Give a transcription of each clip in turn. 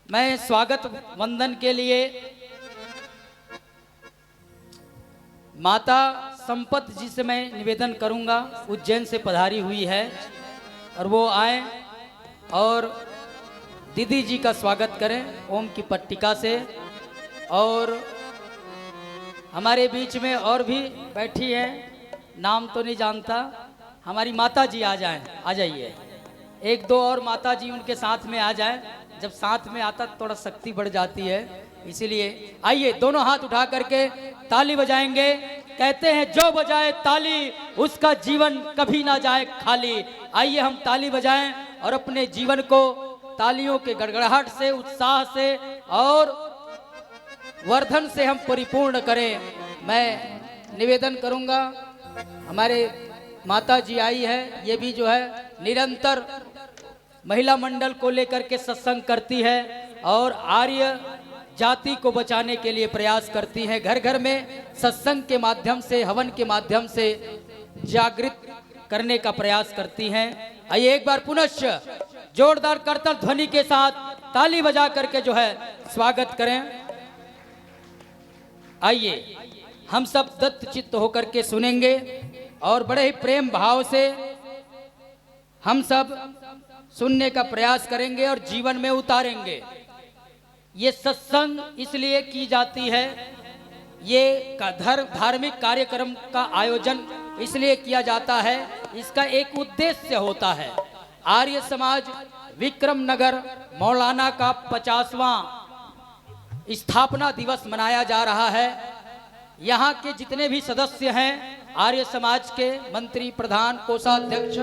मैं स्वागत वंदन के लिए माता संपत जी से मैं निवेदन करूंगा। उज्जैन से पधारी हुई है और वो आए और दीदी जी का स्वागत करें ओम की पट्टिका से। और हमारे बीच में और भी बैठी है, नाम तो नहीं जानता, हमारी माता जी आ जाएं, आ जाइए। एक दो और माता जी उनके साथ में आ जाएं। जब साथ में आता थोड़ा शक्ति बढ़ जाती है, इसीलिए आइए दोनों हाथ उठा करके ताली बजाएंगे। कहते हैं जो बजाए ताली उसका जीवन कभी ना जाए खाली। आइए हम ताली बजाएं और अपने जीवन को तालियों के गड़गड़ाहट से, उत्साह से और वर्धन से हम परिपूर्ण करें। मैं निवेदन करूंगा, हमारे माता जी आई है, ये भी जो है निरंतर महिला मंडल को लेकर के सत्संग करती है और आर्य जाति को बचाने के लिए प्रयास करती है। घर घर में सत्संग के माध्यम से, हवन के माध्यम से जागृत करने का प्रयास करती हैं। आइए एक बार पुनश्च जोरदार करतल ध्वनि के साथ ताली बजा करके जो है स्वागत करें। आइए हम सब दत्त चित्त होकर के सुनेंगे और बड़े ही प्रेम भाव से हम सब सुनने का प्रयास करेंगे और जीवन में उतारेंगे। ये सत्संग इसलिए की जाती है, ये धार्मिक कार्यक्रम का आयोजन इसलिए किया जाता है, इसका एक उद्देश्य होता है। आर्य समाज विक्रम नगर मौलाना का 50वां स्थापना दिवस मनाया जा रहा है। यहाँ के जितने भी सदस्य हैं आर्य समाज के, मंत्री, प्रधान, कोषाध्यक्ष,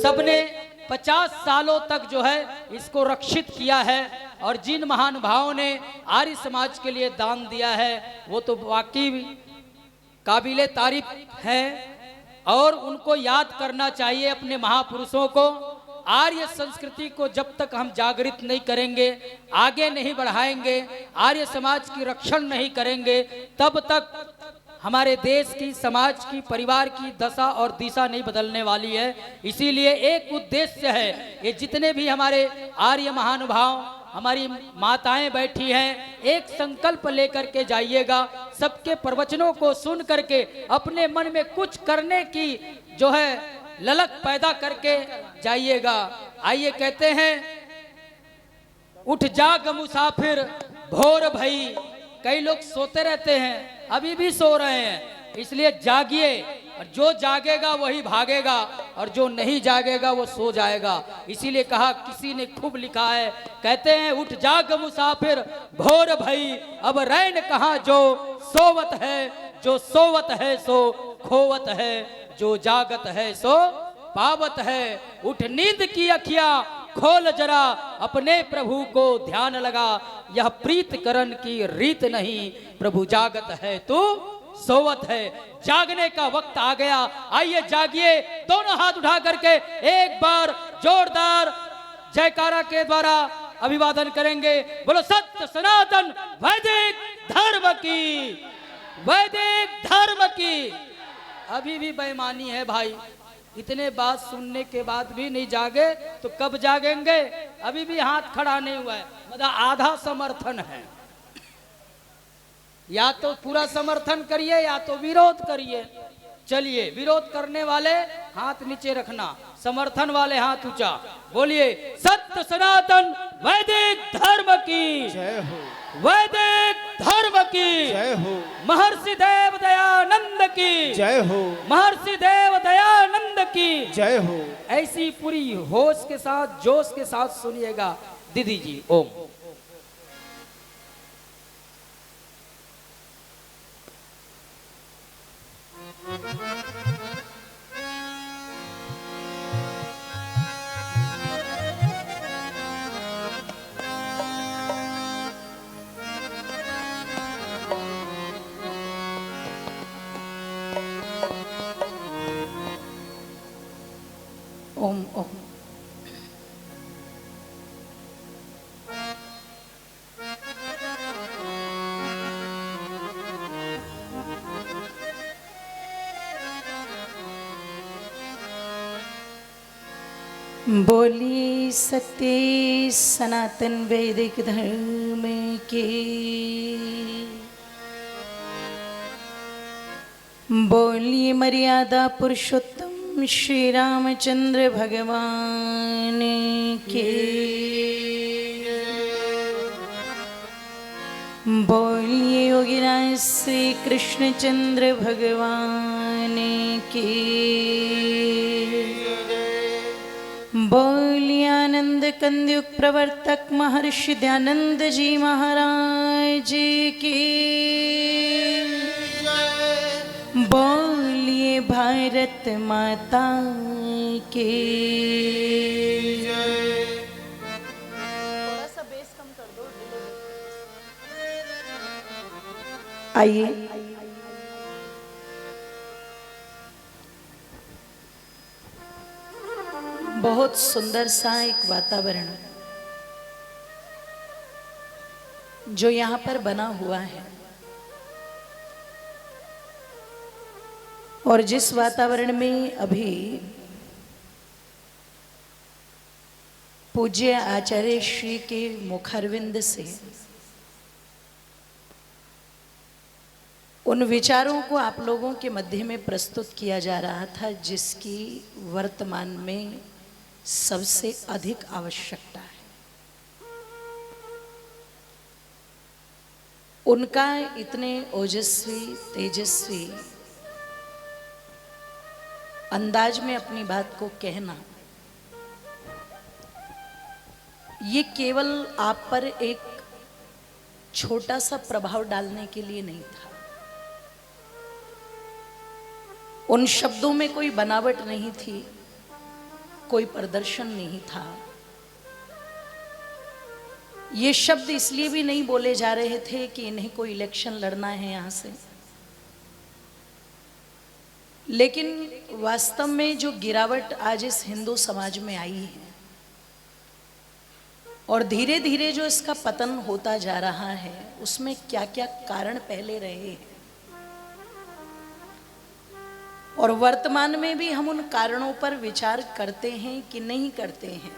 सबने 50 सालों तक जो है इसको रक्षित किया है। और जिन महानुभावों ने आर्य समाज के लिए दान दिया है वो तो वाकई काबिले तारीफ है और उनको याद करना चाहिए अपने महापुरुषों को। आर्य संस्कृति को जब तक हम जागृत नहीं करेंगे, आगे नहीं बढ़ाएंगे, आर्य समाज की रक्षण नहीं करेंगे, तब तक हमारे देश की, समाज की, परिवार की दशा और दिशा नहीं बदलने वाली है। इसीलिए एक उद्देश्य है, ये जितने भी हमारे आर्य महानुभाव, हमारी माताएं बैठी हैं, एक संकल्प लेकर के जाइएगा। सबके प्रवचनों को सुन करके अपने मन में कुछ करने की जो है ललक पैदा करके जाइएगा। आइए कहते हैं उठ जाग मुसाफिर भोर भई। कई लोग सोते रहते हैं, अभी भी सो रहे हैं, इसलिए जागिए। और जो जागेगा वही भागेगा और जो नहीं जागेगा वो सो जाएगा। इसीलिए कहा, किसी ने खूब लिखा है, कहते हैं उठ जाग मुसाफिर भोर भई, अब रैन कहाँ जो सोवत है, जो सोवत है सो खोवत है, जो जागत है सो पावत है। उठ नींद की अखियां खोल जरा, अपने प्रभु को ध्यान लगा, यह प्रीत करण की रीत नहीं, प्रभु जागत है तू सोवत है। जागने का वक्त आ गया, आइए जागिए। दोनों हाथ उठा करके एक बार जोरदार जयकारा के द्वारा अभिवादन करेंगे। बोलो सत्य सनातन वैदिक धर्म की, वैदिक धर्म की। अभी भी बेईमानी है भाई, इतने बात सुनने के बाद भी नहीं जागे तो कब जागेंगे? अभी भी हाथ खड़ा नहीं हुआ है, मतलब आधा समर्थन है। या तो पूरा समर्थन करिए या तो विरोध करिए। चलिए, विरोध करने वाले हाथ नीचे रखना, समर्थन वाले हाथ ऊंचा। बोलिए सत्य सनातन वैदिक धर्म की जय हो, वैदिक धर्म की जय हो, महर्षि देव दयानंद की जय हो, महर्षि देव दयानंद की जय हो। ऐसी पूरी होश के साथ, जोश के साथ सुनिएगा। दीदी जी ओम। ओम ओम। बोली सत्य सनातन वैदिक धर्म की, बोली मर्यादा पुरुषोत्तम श्री रामचंद्र भगवान की, बोलिए योगीराज श्री कृष्णचंद्र भगवान की, बोलिए आनंद कंदयुग प्रवर्तक महर्षि दयानंद जी महाराज की, बोलिए भारत माता की। थोड़ा सा बेस कम कर दो। आइए बहुत सुंदर सा एक वातावरण जो यहाँ पर बना हुआ है, और जिस वातावरण में अभी पूज्य आचार्य श्री के मुखारविंद से उन विचारों को आप लोगों के मध्य में प्रस्तुत किया जा रहा था, जिसकी वर्तमान में सबसे अधिक आवश्यकता है। उनका इतने ओजस्वी तेजस्वी अंदाज में अपनी बात को कहना, ये केवल आप पर एक छोटा सा प्रभाव डालने के लिए नहीं था। उन शब्दों में कोई बनावट नहीं थी, कोई प्रदर्शन नहीं था। ये शब्द इसलिए भी नहीं बोले जा रहे थे कि इन्हें कोई इलेक्शन लड़ना है यहां से, लेकिन वास्तव में जो गिरावट आज इस हिंदू समाज में आई है और धीरे धीरे जो इसका पतन होता जा रहा है, उसमें क्या क्या कारण पहले रहे हैं और वर्तमान में भी हम उन कारणों पर विचार करते हैं कि नहीं करते हैं,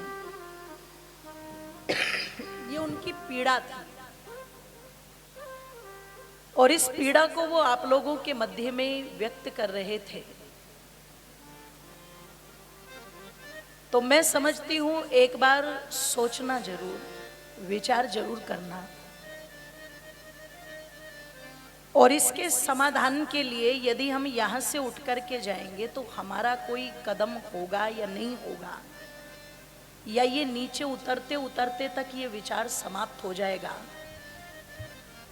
ये उनकी पीड़ा थी। और इस पीड़ा को वो आप लोगों के मध्य में व्यक्त कर रहे थे। तो मैं समझती हूं एक बार सोचना जरूर, विचार जरूर करना, और इसके समाधान के लिए यदि हम यहाँ से उठ कर के जाएंगे तो हमारा कोई कदम होगा या नहीं होगा, या ये नीचे उतरते उतरते तक ये विचार समाप्त हो जाएगा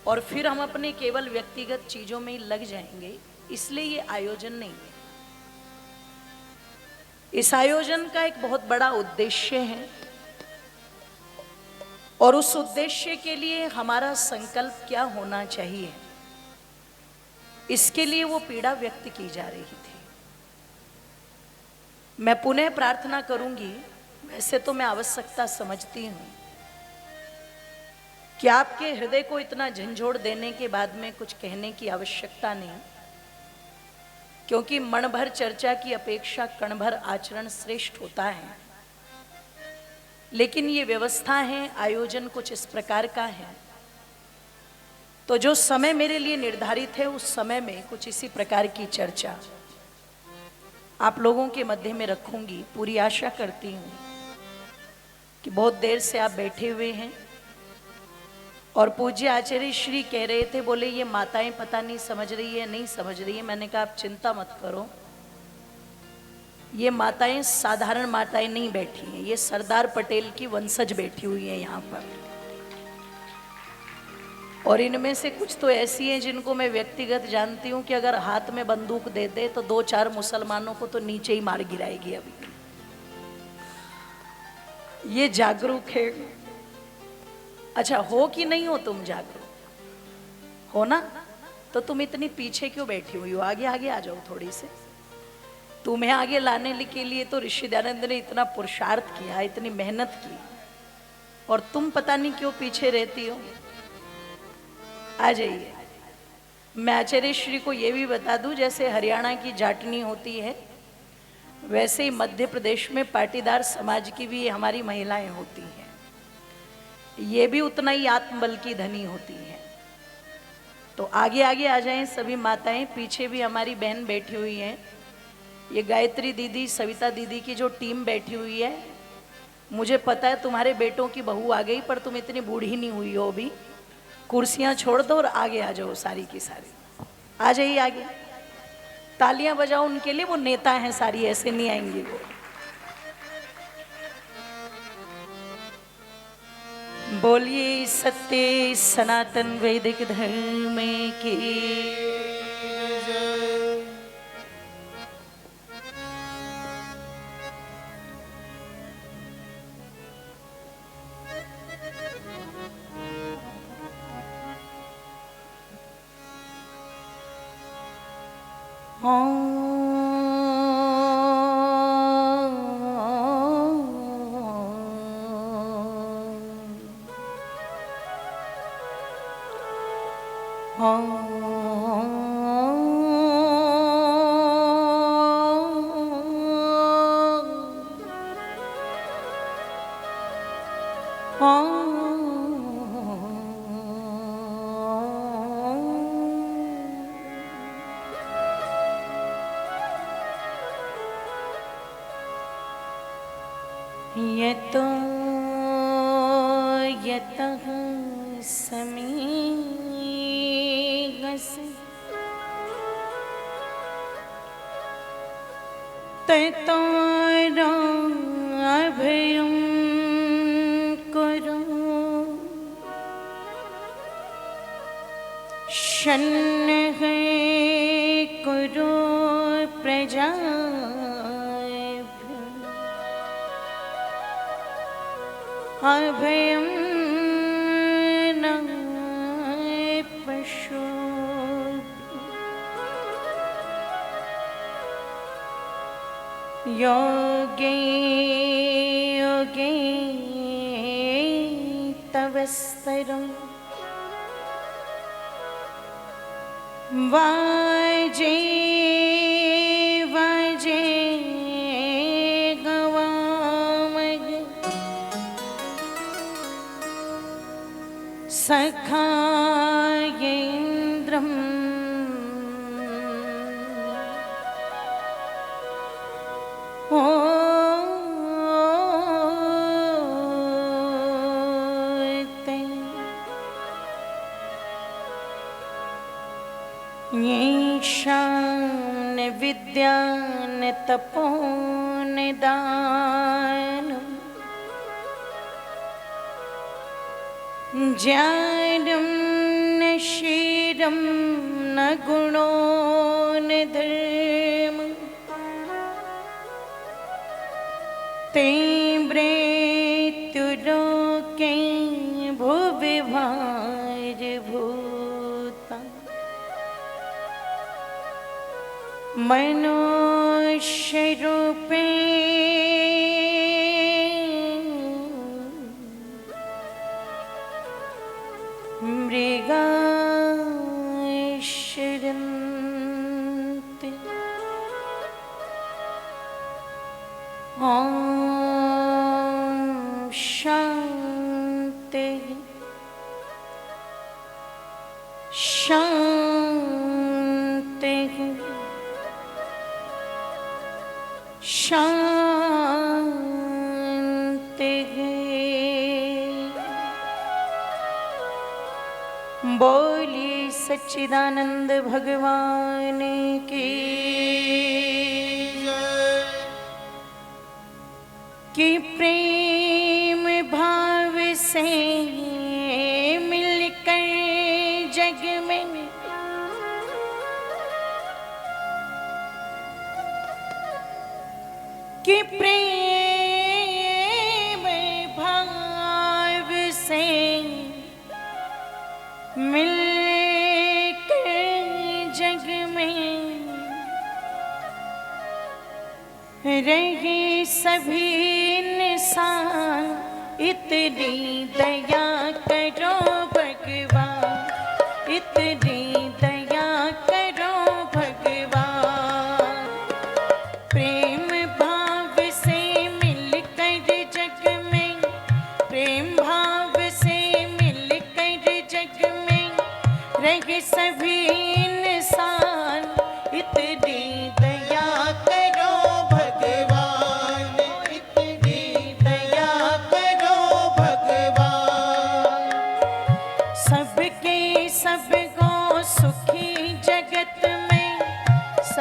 और फिर हम अपने केवल व्यक्तिगत चीजों में लग जाएंगे। इसलिए ये आयोजन नहीं है। इस आयोजन का एक बहुत बड़ा उद्देश्य है और उस उद्देश्य के लिए हमारा संकल्प क्या होना चाहिए, इसके लिए वो पीड़ा व्यक्त की जा रही थी। मैं पुनः प्रार्थना करूंगी, वैसे तो मैं आवश्यकता समझती हूं कि आपके हृदय को इतना झंझोड़ देने के बाद में कुछ कहने की आवश्यकता नहीं, क्योंकि मन भर चर्चा की अपेक्षा कण भर आचरण श्रेष्ठ होता है। लेकिन ये व्यवस्था है, आयोजन कुछ इस प्रकार का है, तो जो समय मेरे लिए निर्धारित है उस समय में कुछ इसी प्रकार की चर्चा आप लोगों के मध्य में रखूंगी। पूरी आशा करती हूँ कि बहुत देर से आप बैठे हुए हैं और पूज्य आचार्य श्री कह रहे थे, बोले ये माताएं पता नहीं समझ रही है नहीं समझ रही है। मैंने कहा आप चिंता मत करो, ये माताएं साधारण माताएं नहीं बैठी हैं, ये सरदार पटेल की वंशज बैठी हुई है यहाँ पर, और इनमें से कुछ तो ऐसी हैं जिनको मैं व्यक्तिगत जानती हूँ कि अगर हाथ में बंदूक दे दे तो 2-4 मुसलमानों को तो नीचे ही मार गिराएगी। अभी ये जागरूक है। अच्छा, हो कि नहीं हो तुम जागरूक? हो ना? तो तुम इतनी पीछे क्यों बैठी हुई हो? आगे आगे आ जाओ थोड़ी से। तुम्हें आगे लाने के लिए तो ऋषि दयानंद ने इतना पुरुषार्थ किया, इतनी मेहनत की, और तुम पता नहीं क्यों पीछे रहती हो। आ जाइए। मैं आचार्य श्री को ये भी बता दूं, जैसे हरियाणा की जाटनी होती है वैसे ही मध्य प्रदेश में पाटीदार समाज की भी हमारी महिलाएं होती हैं, ये भी उतना ही आत्मबल की धनी होती हैं। तो आगे आगे आ जाएं सभी माताएं, पीछे भी हमारी बहन बैठी हुई हैं। ये गायत्री दीदी, सविता दीदी की जो टीम बैठी हुई है, मुझे पता है तुम्हारे बेटों की बहू आ गई, पर तुम इतनी बूढ़ी नहीं हुई हो अभी। कुर्सियां छोड़ दो और आगे आ जाओ, सारी की सारी आ जाइए आगे। तालियां बजाओ उनके लिए, वो नेता हैं सारी, ऐसे नहीं आएंगी वो। बोलिए सत्य सनातन वैदिक धर्म की जय। यतो यतः समीगस्य ततो अभयं कुरु शन्नः कुरु प्रजा अभयं न पशु योगे योगे तव स्तरं वाजे वाजे सखायेन्द्रम् ओते येषां विद्यान तपो निदानम् ज्ञानं न शीलं न गुणो न धर्म ते मृत्युलोके भुवि भारभूता मनुष्यरूपे मृगाशरन्ति ॐ शान्ति शान्ति शान्ति। बोलिए सच्चिदानंद भगवान की जय। कि प्रेम भाव से मिलकर जग में कि प्रेम भाव से मिलकर जग में रहे सभी इंसान, इतनी दया करो भगवान, इतनी दया करो भगवान। प्रेम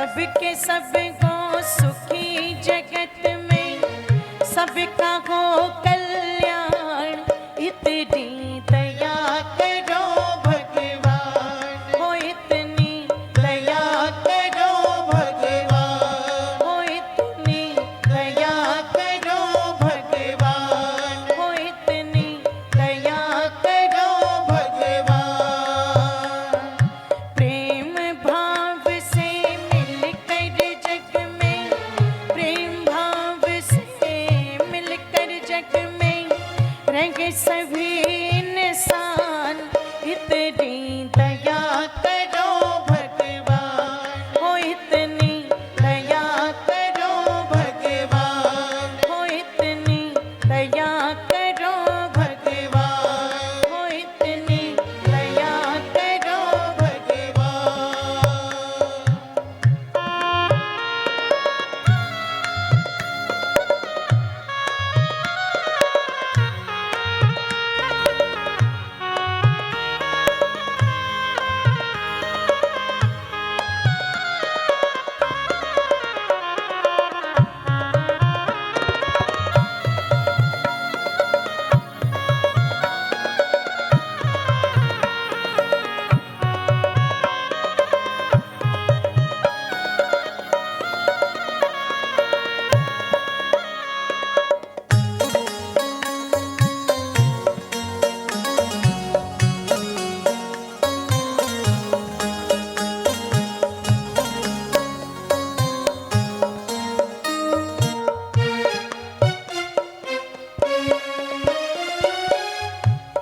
सबके सबको सुखी जगत में सबका हो कल्याण, इतनी दया करो भगवान, हो इतनी दया करो भगवान, हो इतनी दया करो भगवान, हो इतनी दया करो भगवान। प्रेम भाव से मिलकर जग में, प्रेम भाव से मिलकर जग में रंग सभी इंसान, इतनी दया करो भगवान, हो इतनी दया करो भगवान, हो इतनी दया करो भगवान, हो इतनी दया करो भगवान।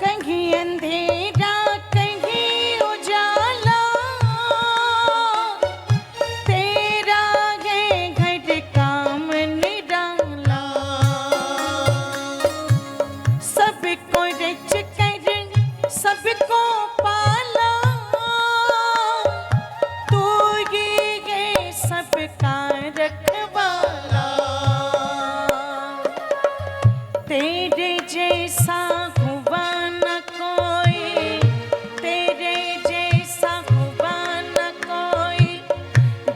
कहीं अंधेरा कहीं उजाला, तेरा है घर काम निराला, सबको रच कर सबको पाला, तू ही है सबका रखवाला, तेरे जैसा हुआ न कोई, तेरे जैसा हुआ न कोई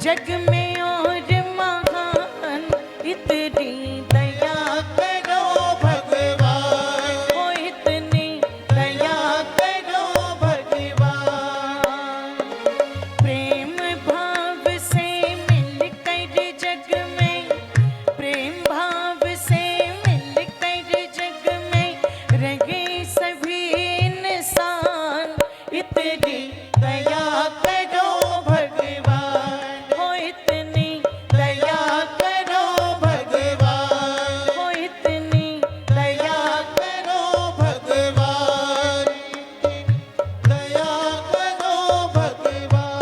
जग में और महान, इतनी दया करो भगवान, हो इतनी दया करो भगवान। प्रेम भाव से मिलकर जग में, प्रेम भाव से मिलकर जग में रंगे सभी इंसान, इतनी दया करो भगवान, हो इतनी दया करो भगवान, हो इतनी दया करो भगवान, दया करो भगवान।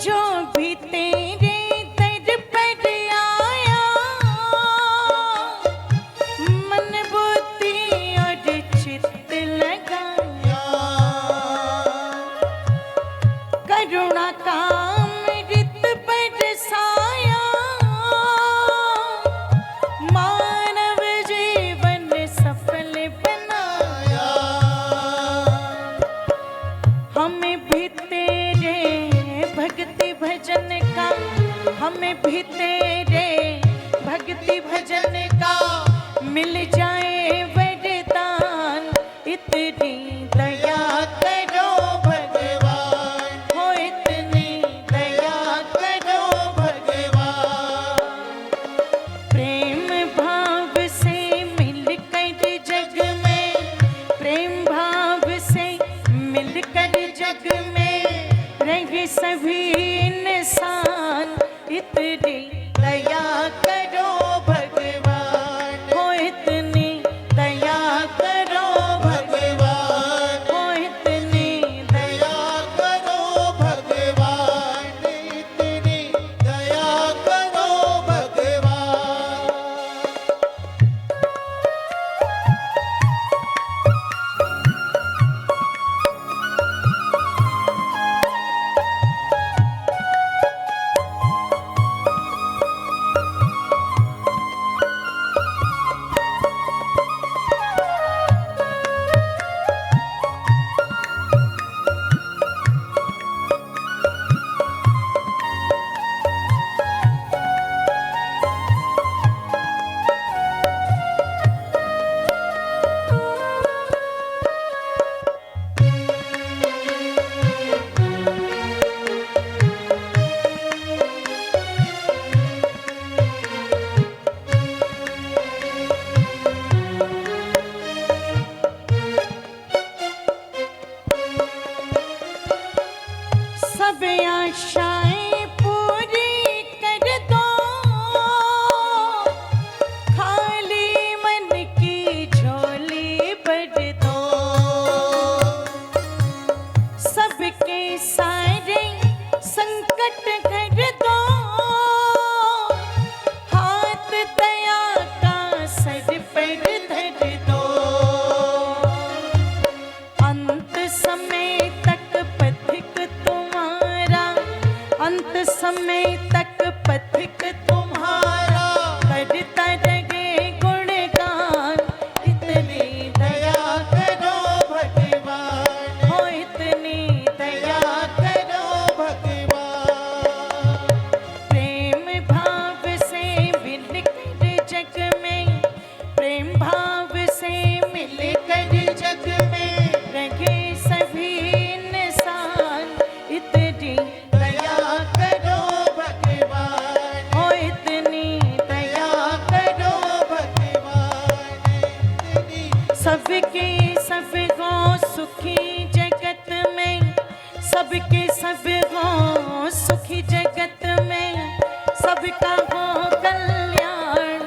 जो भी तेरे दर पर आया, मन बुद्धि और चित्त लगाया, करुणा का अमृत बरसाया, मानव जीवन सफल बनाया, हमें भी तेरे भक्ति भजन का, हमें भी तेरे भक्ति भजन का मिल जाए वरदान, इतनी दया करो भगवान, हो इतनी दया करो भगवान। प्रेम भाव से मिलकर इतनी दया करो भगवान, हो इतनी दया करो भगवान, हो इतनी दया करो भगवान, इतनी दया करो भगवान। सब आशाएं पूरी कर दो, खाली मन की झोली भर दो, सबके सारे संकट कर दो, हाथ दया का सर पर धर दो, अंत समय तक पथिक तुम्हारा, अंत समय तक पथिक तुम्हारा करता रहे गुणगान, इतनी दया करो भगवान, हो इतनी दया करो भगवान। प्रेम भाव से मिलकर जग में, प्रेम भाव से मिलकर जग में रहे सभी इंसान, इतनी दया करो भगवान, हो इतनी दया करो भगवान, इतनी सबके सब हो सुखी जगत में, सबके सब हो सुखी जगत में, सबका हो कल्याण,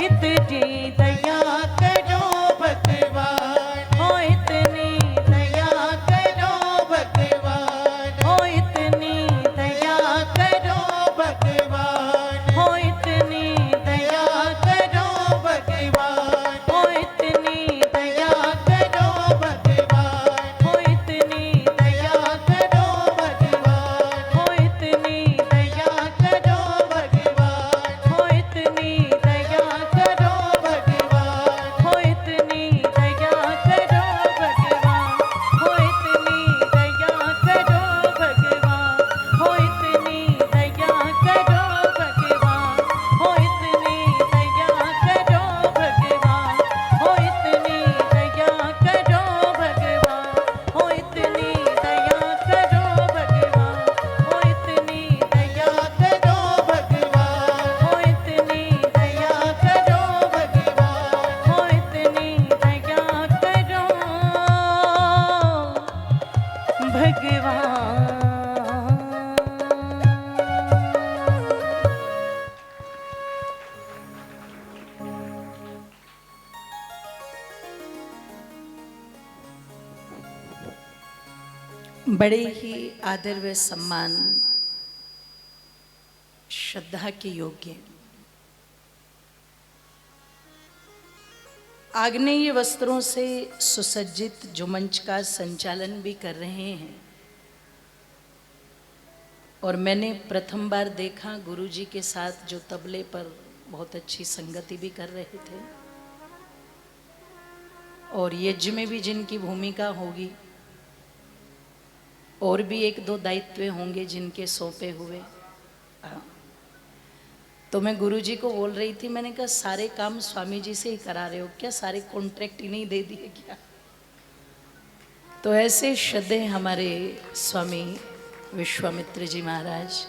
इतनी दया करो भगवान, हो इतनी दया करो भगवान, हो इतनी दया करो भगवान, हो इतनी दया करो भगवान, हो इतनी दया करो भगवान, हो इतनी दया करो भगवान, हो इतनी दया करो भगवान, हो इतनी दया करो भगवान, हो इतनी दया करो भगवान, हो इतनी दया करो भगवान, हो इतनी दया करो भगवान, हो इतनी दया करो भगवान, हो इतनी दया करो भगवान, हो इतनी दया करो भगवान, हो इतनी दया करो भगवान, हो इतनी दया करो भगवान, हो इतनी दया करो भगवान। बड़े ही आदर व सम्मान, श्रद्धा के योग्य आग्नेय वस्त्रों से सुसज्जित जो मंच का संचालन भी कर रहे हैं, और मैंने प्रथम बार देखा गुरुजी के साथ जो तबले पर बहुत अच्छी संगति भी कर रहे थे, और यज्ञ में भी जिनकी भूमिका होगी, और भी एक दो दायित्व होंगे जिनके सौंपे हुए। तो मैं गुरुजी को बोल रही थी, मैंने कहा सारे काम स्वामी जी से ही करा रहे हो क्या, सारे कॉन्ट्रैक्ट ही नहीं दे दिए क्या? तो ऐसे श्रद्धेय हमारे स्वामी विश्वामित्र जी महाराज,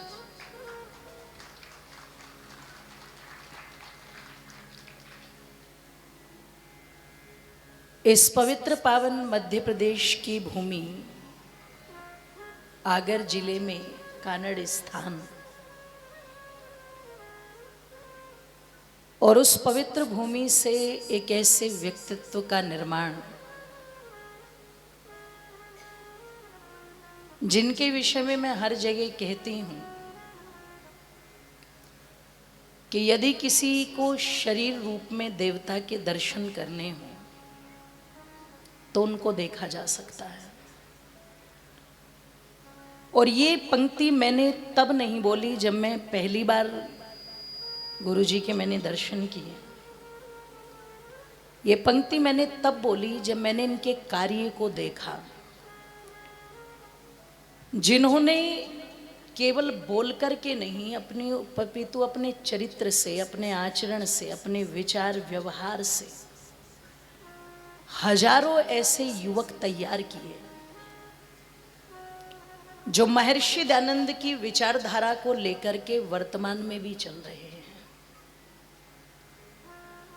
इस पवित्र पावन मध्य प्रदेश की भूमि आगर जिले में कानड़ स्थान और उस पवित्र भूमि से एक ऐसे व्यक्तित्व का निर्माण जिनके विषय में मैं हर जगह कहती हूँ कि यदि किसी को शरीर रूप में देवता के दर्शन करने हो तो उनको देखा जा सकता है। और ये पंक्ति मैंने तब नहीं बोली जब मैं पहली बार गुरुजी के मैंने दर्शन किए। ये पंक्ति मैंने तब बोली जब मैंने इनके कार्य को देखा, जिन्होंने केवल बोल कर के नहीं, अपनी अपितु अपने चरित्र से, अपने आचरण से, अपने विचार व्यवहार से हजारों ऐसे युवक तैयार किए जो महर्षि दयानंद की विचारधारा को लेकर के वर्तमान में भी चल रहे हैं।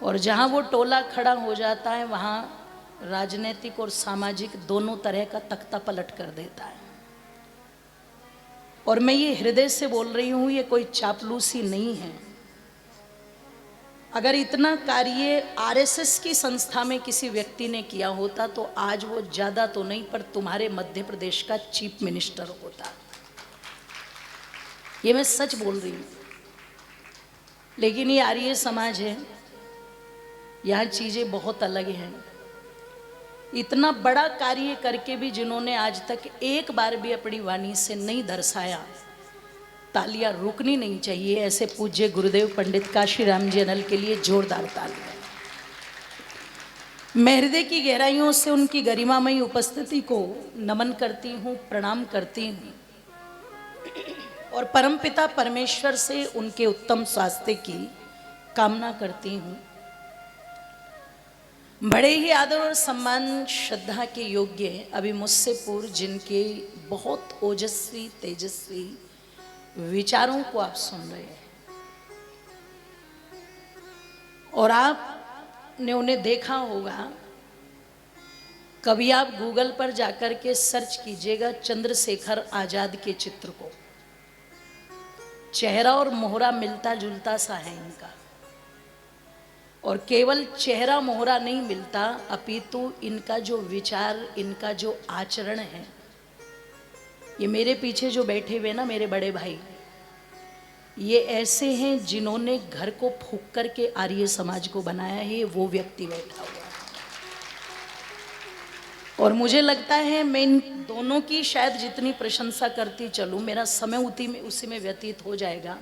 और जहां वो टोला खड़ा हो जाता है वहां राजनीतिक और सामाजिक दोनों तरह का तख्ता पलट कर देता है। और मैं ये हृदय से बोल रही हूं, ये कोई चापलूसी नहीं है। अगर इतना कार्य आरएसएस की संस्था में किसी व्यक्ति ने किया होता तो आज वो ज्यादा तो नहीं पर तुम्हारे मध्य प्रदेश का चीफ मिनिस्टर होता। ये मैं सच बोल रही हूं। लेकिन ये आर्य समाज है, यहाँ चीजें बहुत अलग हैं। इतना बड़ा कार्य करके भी जिन्होंने आज तक एक बार भी अपनी वाणी से नहीं दर्शाया, तालियां रुकनी नहीं चाहिए। ऐसे पूज्य गुरुदेव पंडित काशीराम जी अनल के लिए जोरदार तालियां। मैं हृदय की गहराइयों से उनकी गरिमामयी उपस्थिति को नमन करती हूँ, प्रणाम करती हूँ और परमपिता परमेश्वर से उनके उत्तम स्वास्थ्य की कामना करती हूँ। बड़े ही आदर और सम्मान श्रद्धा के योग्य अभी मुझसे पूर्व जिनके बहुत ओजस्वी तेजस्वी विचारों को आप सुन रहे हैं और आपने उन्हें देखा होगा। कभी आप गूगल पर जाकर के सर्च कीजिएगा चंद्रशेखर आजाद के चित्र को, चेहरा और मोहरा मिलता जुलता सा है इनका। और केवल चेहरा मोहरा नहीं मिलता, अपितु इनका जो विचार, इनका जो आचरण है। ये मेरे पीछे जो बैठे हुए ना मेरे बड़े भाई, ये ऐसे हैं जिन्होंने घर को फूंक करके आर्य समाज को बनाया है। वो व्यक्ति बैठा हुआ है और मुझे लगता है मैं इन दोनों की शायद जितनी प्रशंसा करती चलूं मेरा समय उसी में व्यतीत हो जाएगा।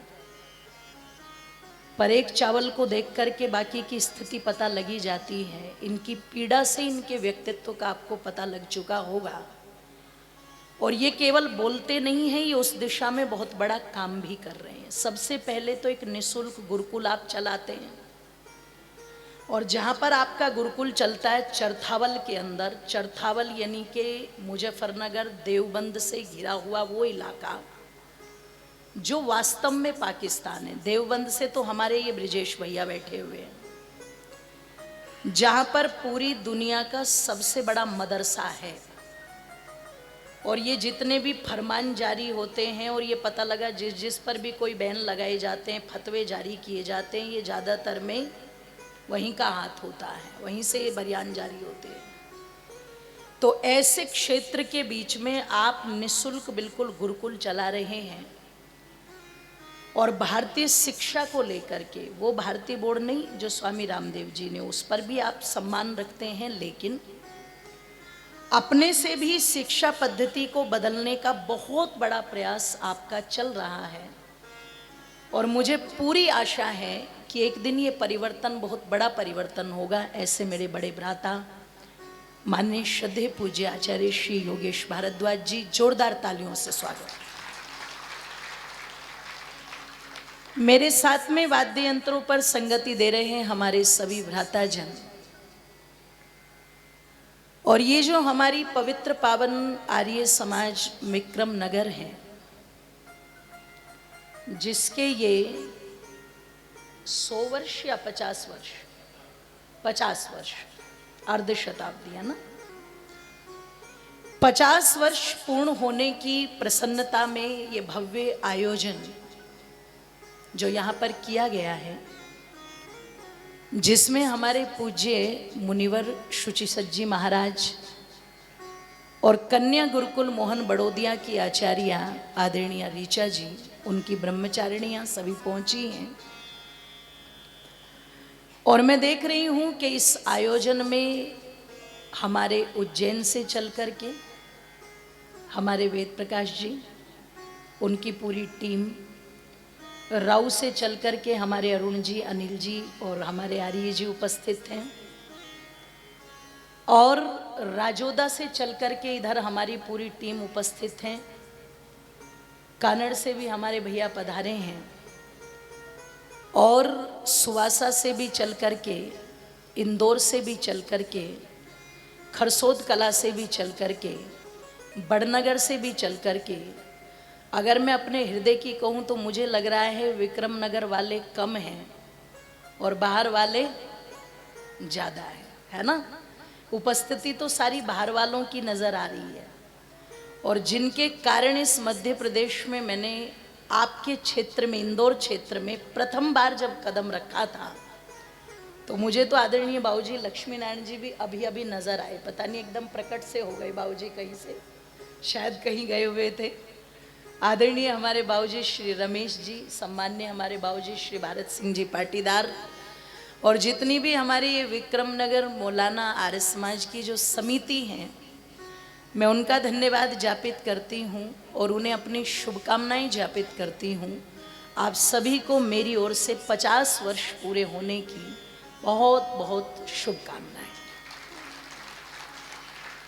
पर एक चावल को देख करके बाकी की स्थिति पता लगी जाती है। इनकी पीड़ा से इनके व्यक्तित्व का आपको पता लग चुका होगा। और ये केवल बोलते नहीं हैं, ये उस दिशा में बहुत बड़ा काम भी कर रहे हैं। सबसे पहले तो एक निःशुल्क गुरुकुल आप चलाते हैं और जहाँ पर आपका गुरुकुल चलता है चरथावल के अंदर, चरथावल यानी कि मुजफ्फरनगर देवबंद से घिरा हुआ वो इलाका जो वास्तव में पाकिस्तान है। देवबंद से तो हमारे ये ब्रिजेश भैया बैठे हुए हैं, जहाँ पर पूरी दुनिया का सबसे बड़ा मदरसा है। और ये जितने भी फरमान जारी होते हैं और ये पता लगा जिस पर भी कोई बैन लगाए जाते हैं, फतवे जारी किए जाते हैं, ये ज़्यादातर में वहीं का हाथ होता है, वहीं से बयान जारी होते हैं। तो ऐसे क्षेत्र के बीच में आप निःशुल्क बिल्कुल गुरुकुल चला रहे हैं और भारतीय शिक्षा को लेकर के, वो भारतीय बोर्ड नहीं जो स्वामी रामदेव जी ने, उस पर भी आप सम्मान रखते हैं, लेकिन अपने से भी शिक्षा पद्धति को बदलने का बहुत बड़ा प्रयास आपका चल रहा है। और मुझे पूरी आशा है कि एक दिन ये परिवर्तन बहुत बड़ा परिवर्तन होगा। ऐसे मेरे बड़े भ्राता माननीय श्रद्धेय पूज्य आचार्य श्री योगेश भारद्वाज जी, जोरदार तालियों से स्वागत। मेरे साथ में वाद्य यंत्रों पर संगति दे रहे हैं हमारे सभी भ्राता जन। और ये जो हमारी पवित्र पावन आर्य समाज विक्रम नगर है, जिसके ये 100 वर्ष या 50 वर्ष, 50 वर्ष, अर्ध शताब्दी है ना, 50 वर्ष पूर्ण होने की प्रसन्नता में ये भव्य आयोजन जो यहाँ पर किया गया है, जिसमें हमारे पूज्य मुनिवर शुचि सज्जी महाराज और कन्या गुरुकुल मोहन बड़ोदिया की आचार्य आदरणीय ऋचा जी, उनकी ब्रह्मचारिणियां सभी पहुंची हैं। और मैं देख रही हूं कि इस आयोजन में हमारे उज्जैन से चल कर के हमारे वेद प्रकाश जी, उनकी पूरी टीम, राव से चल कर के हमारे अरुण जी, अनिल जी और हमारे आर्य जी उपस्थित हैं। और राजोदा से चल कर के इधर हमारी पूरी टीम उपस्थित हैं। कानड़ से भी हमारे भैया पधारे हैं और सुवासा से भी चल कर के, इंदौर से भी चल कर के, खरसोद कला से भी चल कर के, बड़नगर से भी चल कर के, अगर मैं अपने हृदय की कहूँ तो मुझे लग रहा है विक्रम नगर वाले कम हैं और बाहर वाले ज़्यादा है ना। उपस्थिति तो सारी बाहर वालों की नज़र आ रही है। और जिनके कारण इस मध्य प्रदेश में मैंने आपके क्षेत्र में, इंदौर क्षेत्र में प्रथम बार जब कदम रखा था, तो मुझे तो आदरणीय बाबूजी लक्ष्मी नारायण जी भी अभी अभी नज़र आए। पता नहीं एकदम प्रकट से हो गए बाबूजी, कहीं से शायद कहीं गए हुए थे। आदरणीय हमारे बाबूजी श्री रमेश जी, सम्मान्य हमारे बाबूजी श्री भारत सिंह जी पाटीदार, और जितनी भी हमारी ये विक्रमनगर मौलाना आर्य समाज की जो समिति हैं, मैं उनका धन्यवाद ज्ञापित करती हूँ और उन्हें अपनी शुभकामनाएं ज्ञापित करती हूँ। आप सभी को मेरी ओर से 50 वर्ष पूरे होने की बहुत बहुत शुभकामनाएं।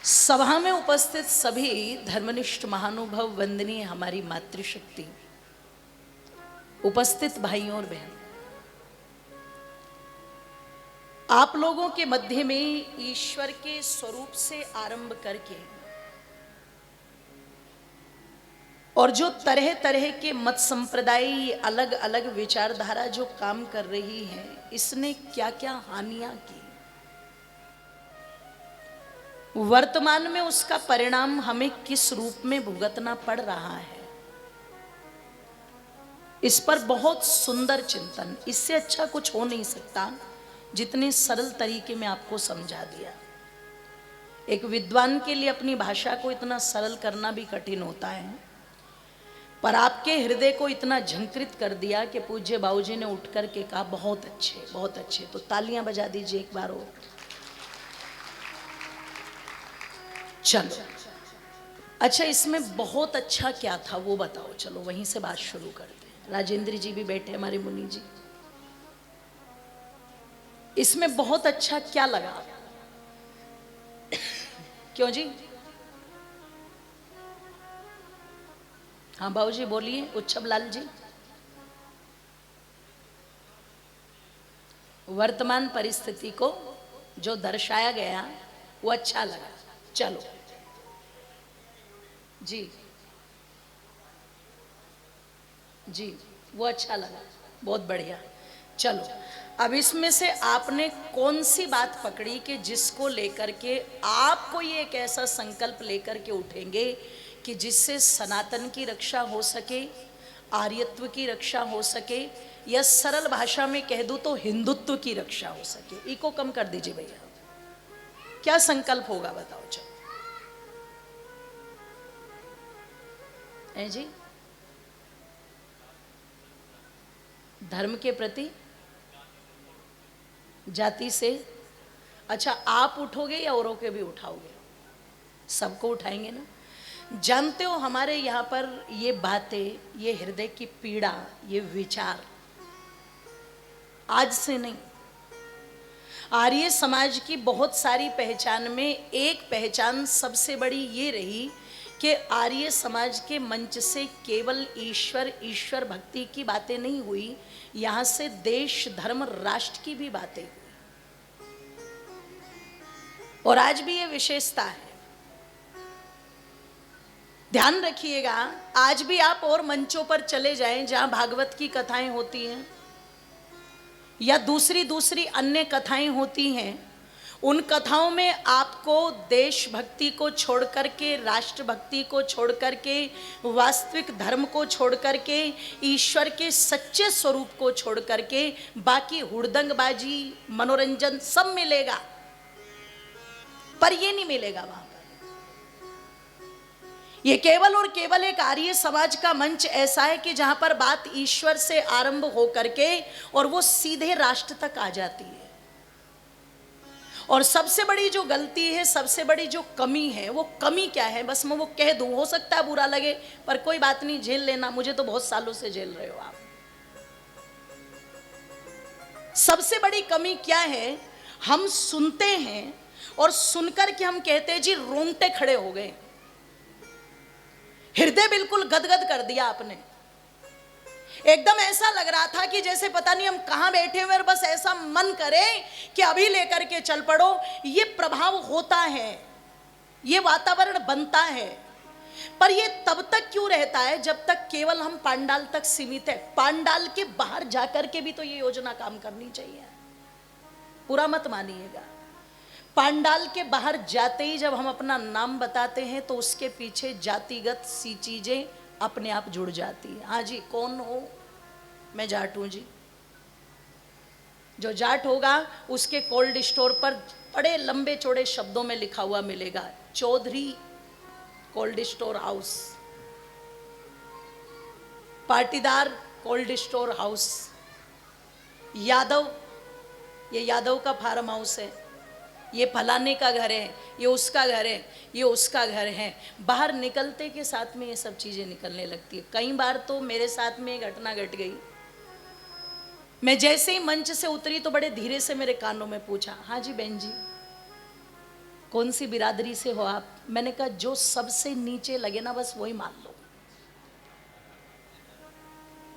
सभा में उपस्थित सभी धर्मनिष्ठ महानुभाव, वंदनीय हमारी मातृशक्ति, उपस्थित भाइयों और बहनों, आप लोगों के मध्य में ईश्वर के स्वरूप से आरंभ करके और जो तरह तरह के मत संप्रदाय, अलग अलग विचारधारा जो काम कर रही है, इसने क्या क्या हानियां की, वर्तमान में उसका परिणाम हमें किस रूप में भुगतना पड़ रहा है, इस पर बहुत सुंदर चिंतन, इससे अच्छा कुछ हो नहीं सकता जितने सरल तरीके में आपको समझा दिया। एक विद्वान के लिए अपनी भाषा को इतना सरल करना भी कठिन होता है, पर आपके हृदय को इतना झंकृत कर दिया कि पूज्य बाबूजी ने उठ कर के कहा बहुत अच्छे, बहुत अच्छे। तो तालियां बजा दीजिए एक बार और। चलो अच्छा, इसमें बहुत अच्छा क्या था वो बताओ, चलो वहीं से बात शुरू करते हैं। राजेंद्र जी भी बैठे, हमारे मुनि जी, इसमें बहुत अच्छा क्या लगा? क्यों जी? हाँ बाबूजी बोलिए, उच्छब लाल जी। वर्तमान परिस्थिति को जो दर्शाया गया वो अच्छा लगा। चलो जी जी, वो अच्छा लगा, बहुत बढ़िया। चलो अब इसमें से आपने कौन सी बात पकड़ी कि जिसको लेकर के आप कोई एक ऐसा संकल्प लेकर के उठेंगे कि जिससे सनातन की रक्षा हो सके, आर्यत्व की रक्षा हो सके, या सरल भाषा में कह दूं तो हिंदुत्व की रक्षा हो सके। इको कम कर दीजिए भैया, क्या संकल्प होगा बताओ। चलो जी, धर्म के प्रति, जाति से, अच्छा आप उठोगे या औरों के भी उठाओगे? सबको उठाएंगे ना। जानते हो हमारे यहाँ पर ये बातें, ये हृदय की पीड़ा, ये विचार आज से नहीं, आर्य समाज की बहुत सारी पहचान में एक पहचान सबसे बड़ी ये रही कि आर्य समाज के मंच से केवल ईश्वर, ईश्वर भक्ति की बातें नहीं हुई, यहाँ से देश, धर्म, राष्ट्र की भी बातें हुई। और आज भी ये विशेषता है, ध्यान रखिएगा। आज भी आप और मंचों पर चले जाएं जहां भागवत की कथाएं होती हैं या दूसरी अन्य कथाएं होती हैं, उन कथाओं में आपको देशभक्ति को छोड़ करके, राष्ट्रभक्ति को छोड़ करके, वास्तविक धर्म को छोड़ करके, ईश्वर के सच्चे स्वरूप को छोड़ करके बाकी हुड़दंगबाजी, मनोरंजन सब मिलेगा, पर ये नहीं मिलेगा वहां पर। ये केवल और केवल एक आर्य समाज का मंच ऐसा है कि जहां पर बात ईश्वर से आरंभ हो करके और वो सीधे राष्ट्र तक आ जाती है। और सबसे बड़ी जो गलती है, सबसे बड़ी जो कमी है, वो कमी क्या है, बस मैं वो कह दूं, हो सकता है बुरा लगे, पर कोई बात नहीं, झेल लेना, मुझे तो बहुत सालों से झेल रहे हो आप। सबसे बड़ी कमी क्या है, हम सुनते हैं और सुनकर के हम कहते हैं जी रोंगटे खड़े हो गए, हृदय बिल्कुल गदगद कर दिया आपने, एकदम ऐसा लग रहा था कि जैसे पता नहीं हम कहां बैठे हुए और बस ऐसा मन करे कि अभी लेकर के चल पड़ो। ये प्रभाव होता है, ये वातावरण बनता है, पर ये तब तक क्यों रहता है जब तक केवल हम पांडाल तक सीमित है। पांडाल के बाहर जाकर के भी तो ये योजना काम करनी चाहिए, पूरा मत मानिएगा। पांडाल के बाहर जाते ही जब हम अपना नाम बताते हैं तो उसके पीछे जातिगत सी चीजें अपने आप जुड़ जाती है। हाँ जी, कौन हो? मैं जाट हूं जी। जो जाट होगा उसके कोल्ड स्टोर पर बड़े लंबे चौड़े शब्दों में लिखा हुआ मिलेगा, Chaudhary cold store house, Patidar cold store house, Yadav, ये यादव का फार्म हाउस है, ये फलाने का घर है, ये उसका घर है, ये उसका घर है। बाहर निकलते के साथ में ये सब चीज़ें निकलने लगती है। कई बार तो मेरे साथ में एक घटना घट गई, मैं जैसे ही मंच से उतरी तो बड़े धीरे से मेरे कानों में पूछा, हाँ जी बहन जी, कौन सी बिरादरी से हो आप? मैंने कहा जो सबसे नीचे लगे ना बस वही मान लो,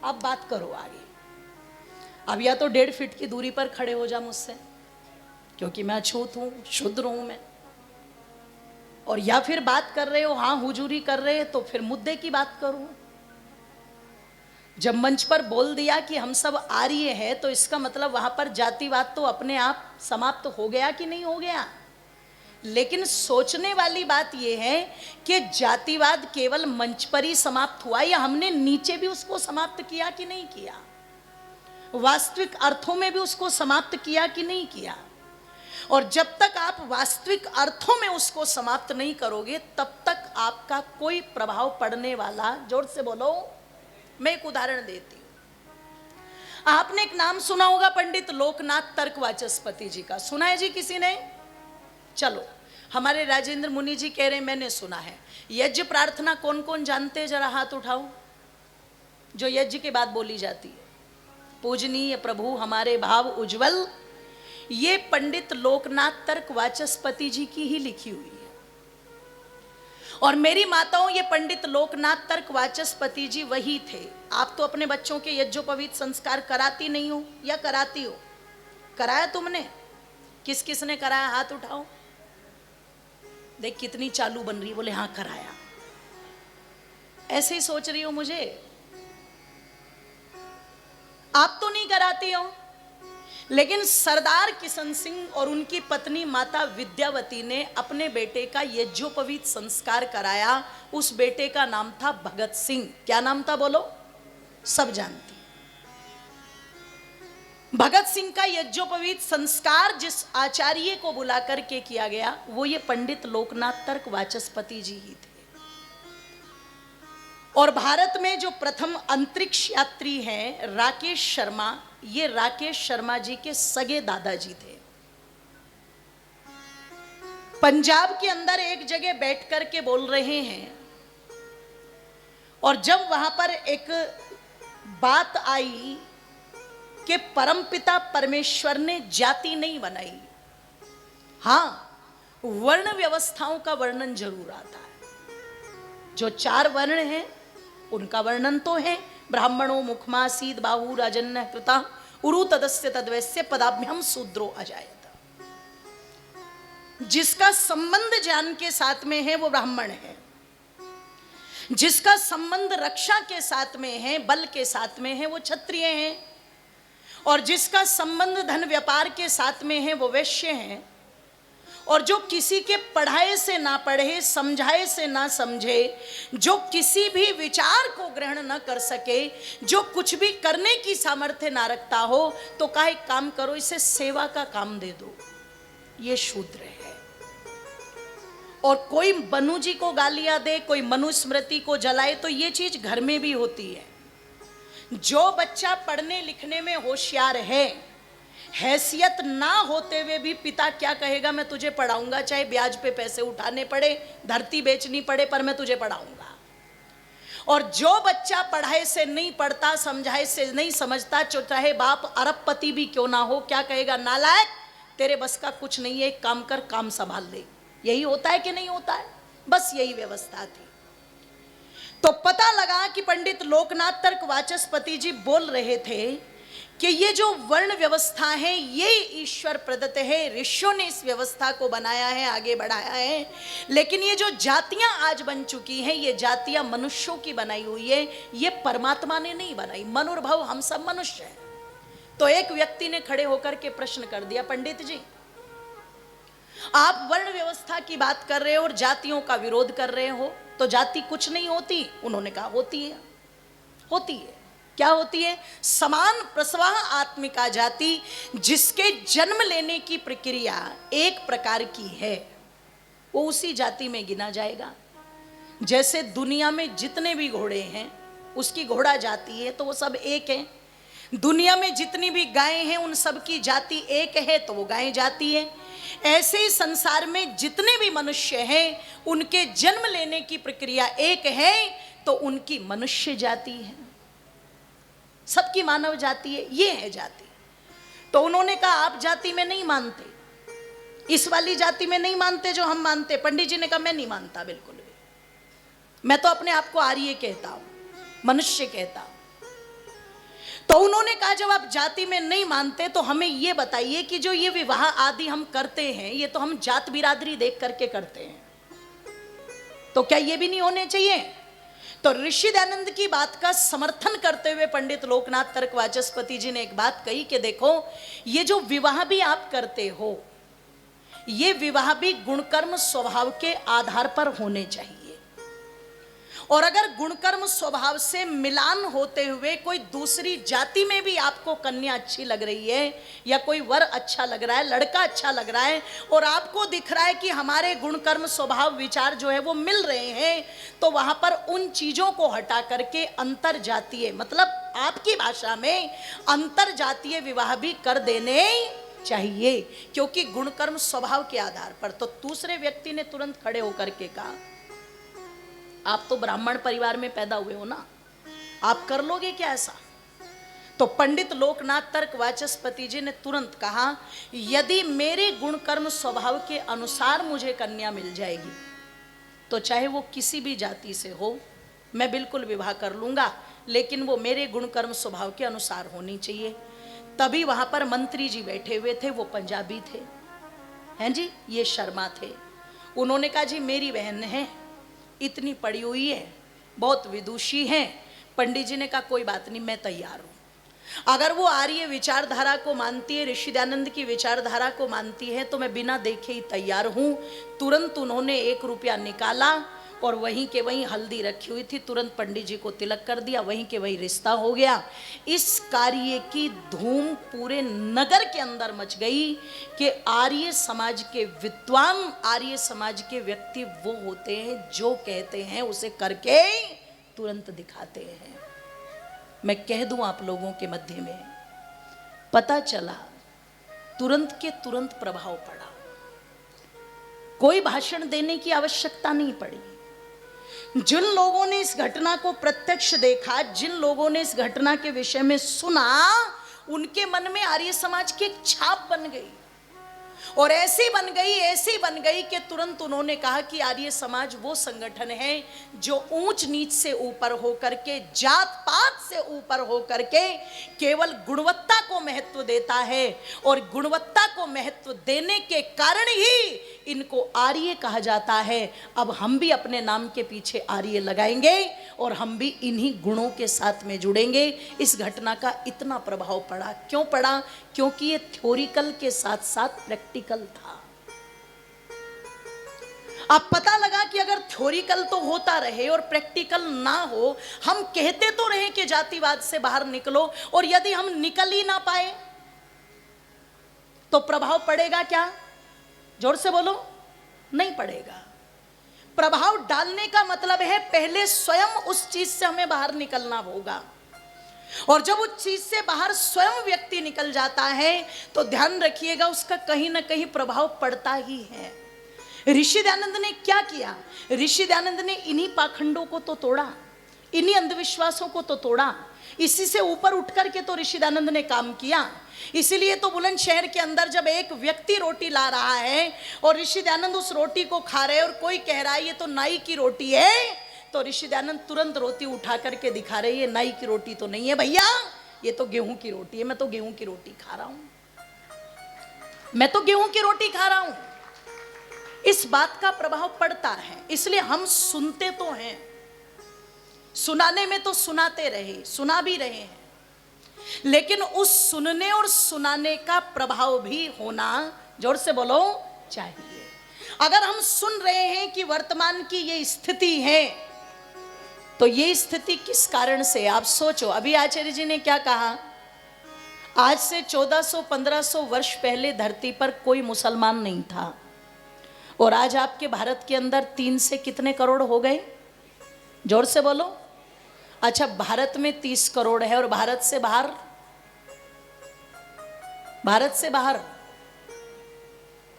अब बात करो आगे। अब या तो 1.5 फीट की दूरी पर खड़े हो जा मुझसे, क्योंकि मैं अछूत हूं, शुद्र हूं मैं, और या फिर बात कर रहे हो, हाँ हुजूरी कर रहे हैं, तो फिर मुद्दे की बात करो। जब मंच पर बोल दिया कि हम सब आर्य हैं, तो इसका मतलब वहां पर जातिवाद तो अपने आप समाप्त हो गया कि नहीं हो गया। लेकिन सोचने वाली बात यह है कि जातिवाद केवल मंच पर ही समाप्त हुआ या हमने नीचे भी उसको समाप्त किया कि नहीं किया, वास्तविक अर्थों में भी उसको समाप्त किया कि नहीं किया। और जब तक आप वास्तविक अर्थों में उसको समाप्त नहीं करोगे तब तक आपका कोई प्रभाव पड़ने वाला, जोर से बोलो। मैं एक उदाहरण देती हूं। आपने एक नाम सुना होगा, पंडित लोकनाथ तर्कवाचस्पति जी का, सुना है जी किसी ने? चलो, हमारे राजेंद्र मुनि जी कह रहे हैं मैंने सुना है। यज्ञ प्रार्थना कौन कौन जानते हैं, जरा हाथ उठाओ, जो यज्ञ के बाद बोली जाती है, पूजनीय प्रभु हमारे भाव उज्जवल, ये पंडित लोकनाथ तर्कवाचस्पति जी की ही लिखी हुई है। और मेरी माताओं, ये पंडित लोकनाथ तर्कवाचस्पति जी वही थे। आप तो अपने बच्चों के यज्ञोपवीत संस्कार कराती नहीं हो या कराती हो? कराया तुमने? किस किस ने कराया, हाथ उठाओ। देख कितनी चालू बन रही है, बोले हाँ कराया। ऐसे ही सोच रही हो मुझे, आप तो नहीं कराती हो। लेकिन सरदार किशन सिंह और उनकी पत्नी माता विद्यावती ने अपने बेटे का यज्ञोपवीत संस्कार कराया। उस बेटे का नाम था भगत सिंह। क्या नाम था बोलो? सब जानती। भगत सिंह का यज्ञोपवीत संस्कार जिस आचार्य को बुला करके किया गया वो ये पंडित लोकनाथ तर्कवाचस्पति जी ही थे। और भारत में जो प्रथम अंतरिक्ष यात्री हैं राकेश शर्मा, ये राकेश शर्मा जी के सगे दादाजी थे। पंजाब के अंदर एक जगह बैठ करके बोल रहे हैं, और जब वहां पर एक बात आई कि परमपिता परमेश्वर ने जाति नहीं बनाई, हां वर्ण व्यवस्थाओं का वर्णन जरूर आता है। जो 4 वर्ण हैं उनका वर्णन तो है, ब्राह्मणों मुखमासीद बाहु राजन्य कृता उरु तदस्य तद्वैस्य पदाभ्याम शूद्रो अजायत। जिसका संबंध ज्ञान के साथ में है वो ब्राह्मण है, जिसका संबंध रक्षा के साथ में है, बल के साथ में है, वो क्षत्रिय है, और जिसका संबंध धन व्यापार के साथ में है वो वैश्य है, और जो किसी के पढ़ाए से ना पढ़े, समझाए से ना समझे, जो किसी भी विचार को ग्रहण न कर सके, जो कुछ भी करने की सामर्थ्य ना रखता हो, तो कहा एक काम करो, इसे सेवा का काम दे दो, ये शूद्र है। और कोई मनु जी को गालियां दे, कोई मनुस्मृति को जलाए, तो ये चीज घर में भी होती है। जो बच्चा पढ़ने लिखने में होशियार है, हैसियत ना होते हुए भी पिता क्या कहेगा, मैं तुझे पढ़ाऊंगा, चाहे ब्याज पे पैसे उठाने पड़े, धरती बेचनी पड़े, पर मैं तुझे पढ़ाऊंगा। और जो बच्चा पढ़ाई से नहीं पढ़ता, समझाए से नहीं समझता, चाहे बाप अरबपति भी क्यों ना हो, क्या कहेगा, नालायक, तेरे बस का कुछ नहीं है, एक काम कर, काम संभाल ले। यही होता है कि नहीं होता है? बस यही व्यवस्था थी। तो पता लगा कि पंडित लोकनाथ तर्क वाचस्पति जी बोल रहे थे कि ये जो वर्ण व्यवस्था है ये ईश्वर प्रदत्त है, ऋषियों ने इस व्यवस्था को बनाया है, आगे बढ़ाया है। लेकिन ये जो जातियां आज बन चुकी हैं, ये जातियां मनुष्यों की बनाई हुई है, ये परमात्मा ने नहीं बनाई। मनुर्भव हम सब मनुष्य हैं। तो एक व्यक्ति ने खड़े होकर के प्रश्न कर दिया, पंडित जी आप वर्ण व्यवस्था की बात कर रहे हो और जातियों का विरोध कर रहे हो, तो जाति कुछ नहीं होती? उन्होंने कहा होती है, होती है। क्या होती है? समान प्रसवाह आत्मिका जाति, जिसके जन्म लेने की प्रक्रिया एक प्रकार की है, वो उसी जाति में गिना जाएगा। जैसे दुनिया में जितने भी घोड़े हैं उसकी घोड़ा जाति है, तो वो सब एक है। दुनिया में जितनी भी गायें हैं उन सब की जाति एक है, तो वो गाय जाति है। ऐसे ही संसार में जितने भी मनुष्य हैं उनके जन्म लेने की प्रक्रिया एक है, तो उनकी मनुष्य जाति है, सबकी मानव जाति है, ये है जाति। तो उन्होंने कहा आप जाति में नहीं मानते, इस वाली जाति में नहीं मानते जो हम मानते। पंडित जी ने कहा मैं नहीं मानता बिल्कुल भी, मैं तो अपने आप को आर्य कहता हूं, मनुष्य कहता हूं। तो उन्होंने कहा जब आप जाति में नहीं मानते तो हमें ये बताइए कि जो ये विवाह आदि हम करते हैं, ये तो हम जात बिरादरी देख करके करते हैं, तो क्या ये भी नहीं होने चाहिए? तो ऋषि दयानंद की बात का समर्थन करते हुए पंडित लोकनाथ तर्क वाचस्पति जी ने एक बात कही कि देखो, ये जो विवाह भी आप करते हो, ये विवाह भी गुणकर्म स्वभाव के आधार पर होने चाहिए। और अगर गुणकर्म स्वभाव से मिलान होते हुए कोई दूसरी जाति में भी आपको कन्या अच्छी लग रही है, या कोई वर अच्छा लग रहा है, लड़का अच्छा लग रहा है, और आपको दिख रहा है कि हमारे गुणकर्म स्वभाव विचार जो है वो मिल रहे हैं, तो वहां पर उन चीजों को हटा करके अंतर जातीय, मतलब आपकी भाषा में अंतर जातीय विवाह भी कर देने चाहिए, क्योंकि गुणकर्म स्वभाव के आधार पर। तो दूसरे व्यक्ति ने तुरंत खड़े होकर के कहा, आप तो ब्राह्मण परिवार में पैदा हुए हो ना, आप कर लोगे क्या ऐसा? तो पंडित लोकनाथ तर्क वाचस्पति जी ने तुरंत कहा, यदि मेरे गुणकर्म स्वभाव के अनुसार मुझे कन्या मिल जाएगी, तो चाहे वो किसी भी जाति से हो, मैं बिल्कुल विवाह कर लूंगा, लेकिन वो मेरे गुणकर्म स्वभाव के अनुसार होनी चाहिए। तभी वहां पर मंत्री जी बैठे हुए थे, वो पंजाबी थे, हैं जी, ये शर्मा थे। उन्होंने कहा जी मेरी बहन है, इतनी पड़ी हुई है, बहुत विदुषी है। पंडित जी ने कहा कोई बात नहीं, मैं तैयार हूं। अगर वो आर्य विचारधारा को मानती है, ऋषि दयानंद की विचारधारा को मानती है, तो मैं बिना देखे ही तैयार हूं। तुरंत उन्होंने 1 रुपया निकाला और वहीं के वहीं हल्दी रखी हुई थी, तुरंत पंडित जी को तिलक कर दिया, वहीं के वहीं रिश्ता हो गया। इस कार्य की धूम पूरे नगर के अंदर मच गई कि आर्य समाज के विद्वान, आर्य समाज के व्यक्ति वो होते हैं जो कहते हैं उसे करके तुरंत दिखाते हैं। मैं कह दूं आप लोगों के मध्य में, पता चला तुरंत के तुरंत प्रभाव पड़ा, कोई भाषण देने की आवश्यकता नहीं पड़ी। जिन लोगों ने इस घटना को प्रत्यक्ष देखा, जिन लोगों ने इस घटना के विषय में सुना, उनके मन में आर्य समाज की एक छाप बन गई, और ऐसी बन गई कि तुरंत उन्होंने कहा कि आर्य समाज वो संगठन है जो ऊंच नीच से ऊपर होकर के, जात पात से ऊपर होकर के केवल गुणवत्ता को महत्व देता है, और गुणवत्ता को महत्व देने के कारण ही इनको आर्य कहा जाता है। अब हम भी अपने नाम के पीछे आर्य लगाएंगे और हम भी इन्हीं गुणों के साथ में जुड़ेंगे। इस घटना का इतना प्रभाव पड़ा, क्यों पड़ा? क्योंकि ये थ्योरिकल के साथ साथ प्रैक्टिकल था। अब पता लगा कि अगर थ्योरिकल तो होता रहे और प्रैक्टिकल ना हो, हम कहते तो रहे कि जातिवाद से बाहर निकलो, और यदि हम निकल ही ना पाए तो प्रभाव पड़ेगा क्या? जोर से बोलो। नहीं पड़ेगा। प्रभाव डालने का मतलब है पहले स्वयं उस चीज से हमें बाहर निकलना होगा, और जब उस चीज से बाहर स्वयं व्यक्ति निकल जाता है तो ध्यान रखिएगा उसका कहीं ना कहीं प्रभाव पड़ता ही है। ऋषि दयानंद ने क्या किया? ऋषि दयानंद ने इन्हीं पाखंडों को तो तोड़ा, इन्हीं अंधविश्वासों को तो तोड़ा, इसी से ऊपर उठ करके तो ऋषि दयानंद ने काम किया। इसीलिए तो बुलंदशहर के अंदर जब एक व्यक्ति रोटी ला रहा है और ऋषि दयानंद उस रोटी को खा रहे और कोई कह रहा है ये तो नाई की रोटी है, तो ऋषि दयानंद तुरंत रोटी उठा करके दिखा रहे, ये नाई की रोटी तो नहीं है भैया, ये तो गेहूं की रोटी है, मैं तो गेहूं की रोटी खा रहा हूं, मैं तो गेहूं की रोटी खा रहा हूं। इस बात का प्रभाव पड़ता है, इसलिए हम सुनते तो हैं, सुनाने में तो सुनाते रहे, सुना भी रहे हैं, लेकिन उस सुनने और सुनाने का प्रभाव भी होना, जोर से बोलो, चाहिए। अगर हम सुन रहे हैं कि वर्तमान की ये स्थिति है, तो ये स्थिति किस कारण से? आप सोचो। अभी आचार्य जी ने क्या कहा? आज से 1400-1500 वर्ष पहले धरती पर कोई मुसलमान नहीं था, और आज आपके भारत के अंदर 3 से कितने करोड़ हो गए? जोर से बोलो। अच्छा, भारत में 30 करोड़ है और भारत से बाहर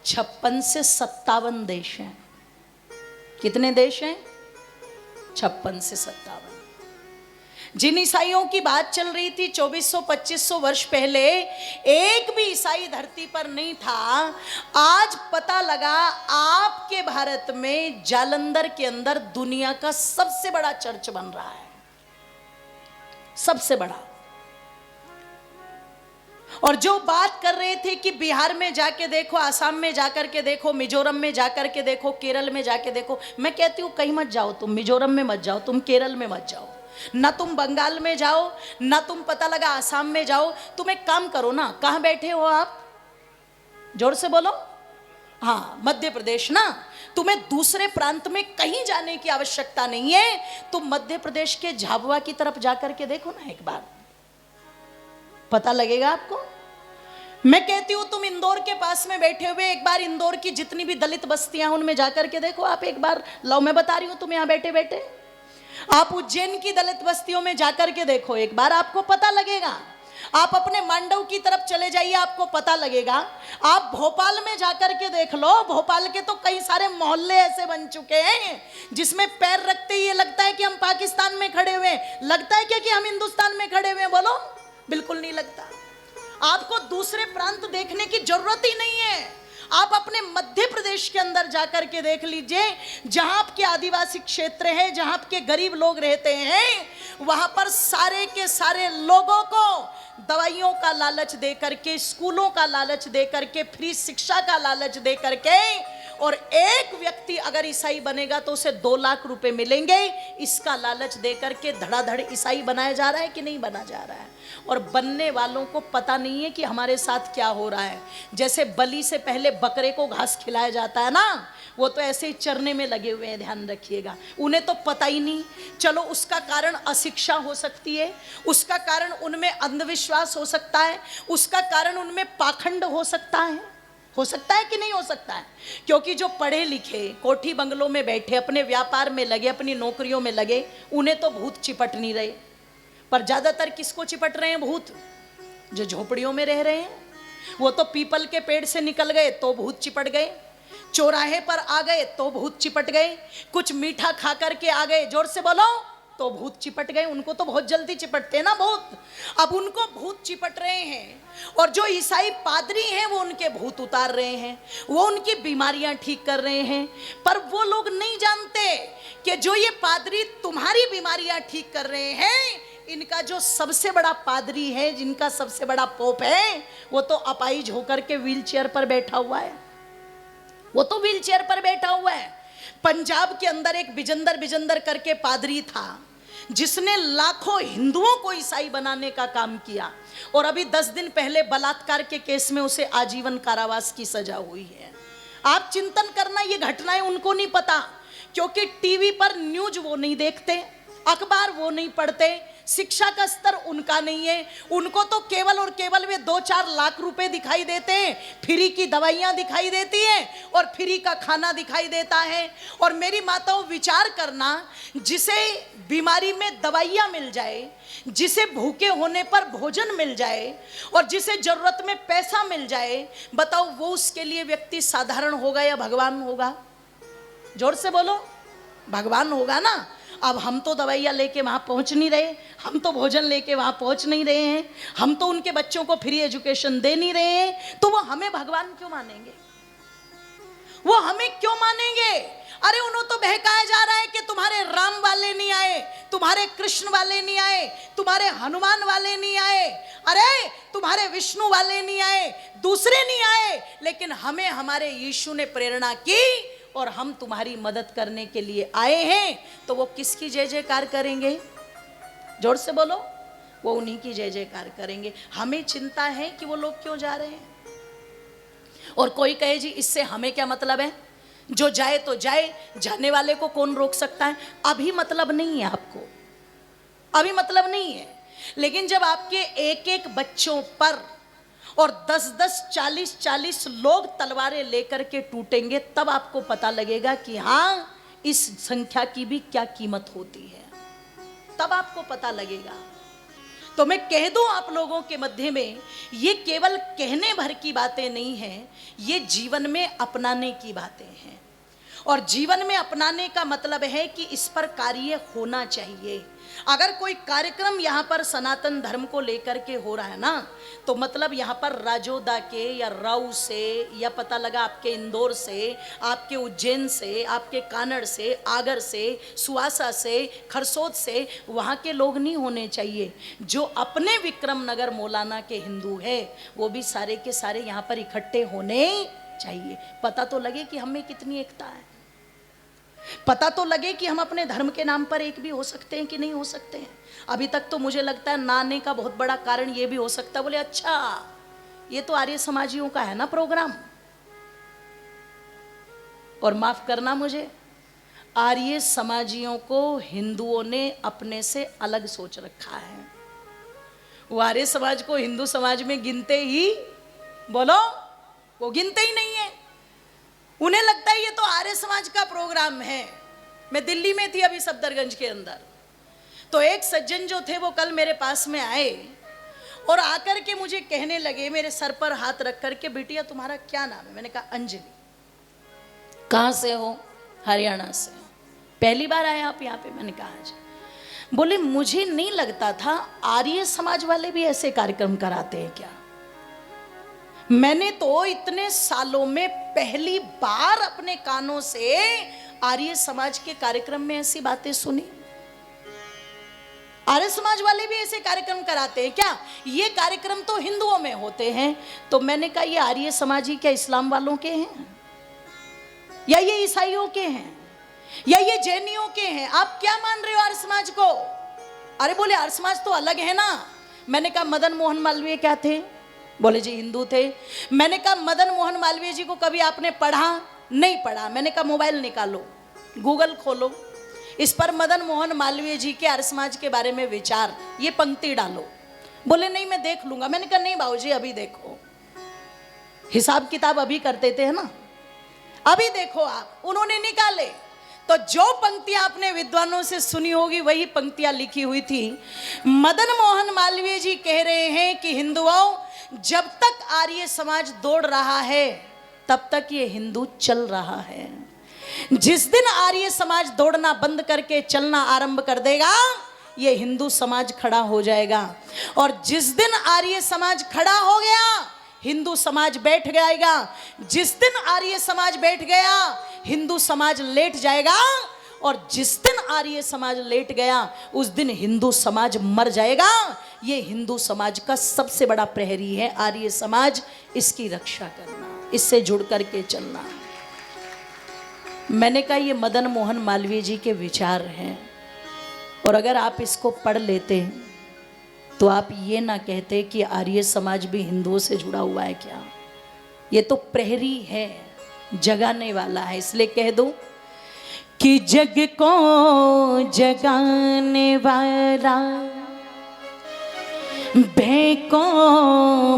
56 से 57 देश हैं। कितने देश हैं? 56 से 57। जिन ईसाइयों की बात चल रही थी 2400-2500 वर्ष पहले, एक भी ईसाई धरती पर नहीं था। आज पता लगा आपके भारत में जालंधर के अंदर दुनिया का सबसे बड़ा चर्च बन रहा है, सबसे बड़ा। और जो बात कर रहे थे कि बिहार में जाके देखो, आसाम में जाकर के देखो, मिजोरम में जाकर के देखो, केरल में जाके देखो, मैं कहती हूँ कहीं मत जाओ, तुम मिजोरम में मत जाओ, तुम केरल में मत जाओ, ना तुम बंगाल में जाओ, ना तुम पता लगा आसाम में जाओ। तुम एक काम करो ना, कहाँ बैठे हो आप? जोर से बोलो। हाँ, मध्य प्रदेश ना। तुम्हें दूसरे प्रांत में कहीं जाने की आवश्यकता नहीं है, तुम मध्य प्रदेश के झाबुआ की तरफ जाकर के देखो ना, एक बार पता लगेगा आपको। मैं कहती हूं तुम इंदौर के पास में बैठे हुए एक बार इंदौर की जितनी भी दलित बस्तियां उनमें जाकर के देखो आप एक बार। लो, मैं बता रही हूं तुम यहां बैठे बैठे, आप उज्जैन की दलित बस्तियों में जाकर के देखो एक बार, आपको पता लगेगा। आप अपने मांडव की तरफ चले जाइए, आपको पता लगेगा। आप भोपाल में जाकर के देख लो, भोपाल के तो कई सारे मोहल्ले ऐसे बन चुके हैं जिसमें पैर रखते ही ये लगता है कि हम पाकिस्तान में खड़े हुए हैं। लगता है क्या कि हम हिंदुस्तान में खड़े हुए हैं? बोलो। बिल्कुल नहीं लगता। आपको दूसरे प्रांत देखने की जरूरत ही नहीं है। आप अपने मध्य प्रदेश के अंदर जाकर के देख लीजिए, जहां आपके आदिवासी क्षेत्र है, जहां आपके गरीब लोग रहते हैं, वहां पर सारे के सारे लोगों को दवाइयों का लालच दे करके, स्कूलों का लालच दे करके, फ्री शिक्षा का लालच दे करके, और एक व्यक्ति अगर ईसाई बनेगा तो उसे 2 लाख रुपए मिलेंगे, इसका लालच दे करके धड़ाधड़ ईसाई बनाया जा रहा है कि नहीं बना जा रहा है। और बनने वालों को पता नहीं है कि हमारे साथ क्या हो रहा है। जैसे बलि से पहले बकरे को घास खिलाया जाता है ना, वो तो ऐसे ही चरने में लगे हुए हैं, ध्यान रखिएगा। उन्हें तो पता ही नहीं। चलो, उसका कारण अशिक्षा हो सकती है, उसका कारण उनमें अंधविश्वास हो सकता है, उसका कारण उनमें पाखंड हो सकता है कि नहीं हो सकता है? क्योंकि जो पढ़े लिखे कोठी बंगलों में बैठे, अपने व्यापार में लगे, अपनी नौकरियों में लगे, उन्हें तो भूत चिपट नहीं रहे। पर ज्यादातर किसको चिपट रहे हैं भूत? जो झोपड़ियों में रह रहे हैं। वो तो पीपल के पेड़ से निकल गए तो भूत चिपट गए, चौराहे पर आ गए तो भूत चिपट गए, कुछ मीठा खा करके आ गए, जोर से बोलो, तो भूत चिपट गए। उनको तो बहुत जल्दी चिपटते हैं ना भूत। अब उनको भूत चिपट रहे हैं, और जो ईसाई पादरी हैं वो उनके भूत उतार रहे हैं, वो उनकी बीमारियां ठीक कर रहे हैं। पर वो लोग नहीं जानते कि जो ये पादरी तुम्हारी बीमारियां ठीक कर रहे हैं, इनका जो सबसे बड़ा पादरी है, जिनका सबसे बड़ा पोप है, वो तो अपाहिज होकर के व्हील चेयर पर बैठा हुआ है। वो तो व्हील चेयर पर बैठा हुआ है। पंजाब के अंदर एक बिजंदर करके पादरी था, जिसने लाखों हिंदुओं को ईसाई बनाने का काम किया, और अभी 10 दिन पहले बलात्कार के केस में उसे आजीवन कारावास की सजा हुई है। आप चिंतन करना, ये घटनाएं उनको नहीं पता, क्योंकि टीवी पर न्यूज वो नहीं देखते, अखबार वो नहीं पढ़ते, शिक्षा का स्तर उनका नहीं है। उनको तो केवल और केवल वे 2-4 लाख रुपए दिखाई देते हैं, फ्री की दवाइयां दिखाई देती हैं और फ्री का खाना दिखाई देता है। और मेरी माताओं, विचार करना, जिसे बीमारी में दवाइयां मिल जाए, जिसे भूखे होने पर भोजन मिल जाए और जिसे जरूरत में पैसा मिल जाए, बताओ वो उसके लिए व्यक्ति साधारण होगा या भगवान होगा? जोर से बोलो, भगवान होगा ना। अब हम तो दवाइयाँ लेके वहाँ पहुँच नहीं रहे, हम तो भोजन लेके वहाँ पहुँच नहीं रहे हैं, हम तो उनके बच्चों को फ्री एजुकेशन दे नहीं रहे हैं, तो वो हमें भगवान क्यों मानेंगे? वो हमें क्यों मानेंगे? अरे उन्हें तो बहकाया जा रहा है कि तुम्हारे राम वाले नहीं आए, तुम्हारे कृष्ण वाले नहीं आए, तुम्हारे हनुमान वाले नहीं आए, अरे तुम्हारे विष्णु वाले नहीं आए, दूसरे नहीं आए, लेकिन हमें हमारे यीशु ने प्रेरणा की और हम तुम्हारी मदद करने के लिए आए हैं। तो वो किसकी जय जयकार करेंगे? जोर से बोलो, वो उन्हीं की जय जयकार करेंगे। हमें चिंता है कि वो लोग क्यों जा रहे हैं। और कोई कहे जी इससे हमें क्या मतलब है, जो जाए तो जाए, जाने वाले को कौन रोक सकता है? अभी मतलब नहीं है आपको, अभी मतलब नहीं है, लेकिन जब आपके एक एक बच्चों पर और 10-10, 40-40 लोग तलवारें लेकर के टूटेंगे, तब आपको पता लगेगा कि हाँ, इस संख्या की भी क्या कीमत होती है, तब आपको पता लगेगा। तो मैं कह दूं आप लोगों के मध्य में, ये केवल कहने भर की बातें नहीं हैं, ये जीवन में अपनाने की बातें हैं। और जीवन में अपनाने का मतलब है कि इस पर कार्य होना चाहिए। अगर कोई कार्यक्रम यहाँ पर सनातन धर्म को लेकर के हो रहा है ना, तो मतलब यहाँ पर राजोदा के या राऊ से, या पता लगा आपके इंदौर से, आपके उज्जैन से, आपके कानड़ से, आगर से, सुवासा से, खरसोद से, वहाँ के लोग नहीं होने चाहिए। जो अपने विक्रम नगर मौलाना के हिंदू है, वो भी सारे के सारे यहाँ पर इकट्ठे होने चाहिए। पता तो लगे कि हम में कितनी एकता है, पता तो लगे कि हम अपने धर्म के नाम पर एक भी हो सकते हैं कि नहीं हो सकते हैं। अभी तक तो मुझे लगता है ना आने का बहुत बड़ा कारण ये भी हो सकता है, बोले अच्छा ये तो आर्य समाजियों का है ना प्रोग्राम। और माफ करना मुझे, आर्य समाजियों को हिंदुओं ने अपने से अलग सोच रखा है। वो आर्य समाज को हिंदू समाज में गिनते ही, बोलो, वो गिनते ही नहीं है। उन्हें लगता है ये तो आर्य समाज का प्रोग्राम है। मैं दिल्ली में थी अभी सफदरगंज के अंदर, तो एक सज्जन जो थे वो कल मेरे पास में आए और आकर के मुझे कहने लगे, मेरे सर पर हाथ रख करके, बिटिया तुम्हारा क्या नाम है? मैंने कहा अंजलि। कहाँ से हो? हरियाणा से। पहली बार आए आप यहाँ पे? मैंने कहा आज। बोले मुझे नहीं लगता था आर्य समाज वाले भी ऐसे कार्यक्रम कराते हैं क्या। मैंने तो इतने सालों में पहली बार अपने कानों से आर्य समाज के कार्यक्रम में ऐसी बातें सुनी। आर्य समाज वाले भी ऐसे कार्यक्रम कराते हैं क्या? ये कार्यक्रम तो हिंदुओं में होते हैं। तो मैंने कहा ये आर्य समाजी क्या इस्लाम वालों के हैं, या ये ईसाइयों के हैं, या ये जैनियों के हैं? आप क्या मान रहे हो आर्य समाज को? अरे बोले आर्य समाज तो अलग है ना। मैंने कहा मदन मोहन मालवीय क्या थे? बोले जी हिंदू थे। मैंने कहा मदन मोहन मालवीय जी को कभी आपने पढ़ा? नहीं पढ़ा। मैंने कहा मोबाइल निकालो, गूगल खोलो, इस पर मदन मोहन मालवीय जी के आर्य समाज के बारे में विचार, ये पंक्ति डालो। बोले नहीं मैं देख लूंगा। मैंने कहा नहीं बाबूजी अभी देखो, हिसाब किताब अभी करते थे ना, अभी देखो आप। उन्होंने निकाले तो जो पंक्तियां आपने विद्वानों से सुनी होगी वही पंक्तियां लिखी हुई थी। मदन मोहन मालवीय जी कह रहे हैं कि हिंदुओं, जब तक आर्य समाज दौड़ रहा है तब तक ये हिंदू चल रहा है। जिस दिन आर्य समाज दौड़ना बंद करके चलना आरंभ कर देगा, ये हिंदू समाज खड़ा हो जाएगा। और जिस दिन आर्य समाज खड़ा हो गया, हिंदू समाज बैठ जाएगा। जिस दिन आर्य समाज बैठ गया, हिंदू समाज लेट जाएगा। और जिस दिन आर्य समाज लेट गया, उस दिन हिंदू समाज मर जाएगा। ये हिंदू समाज का सबसे बड़ा प्रहरी है आर्य समाज, इसकी रक्षा करना, इससे जुड़ करके चलना। मैंने कहा ये मदन मोहन मालवीय जी के विचार हैं, और अगर आप इसको पढ़ लेते तो आप ये ना कहते कि आर्य समाज भी हिंदुओं से जुड़ा हुआ है क्या। ये तो प्रहरी है, जगाने वाला है। इसलिए कह दो कि जग को जगाने वाला, भय को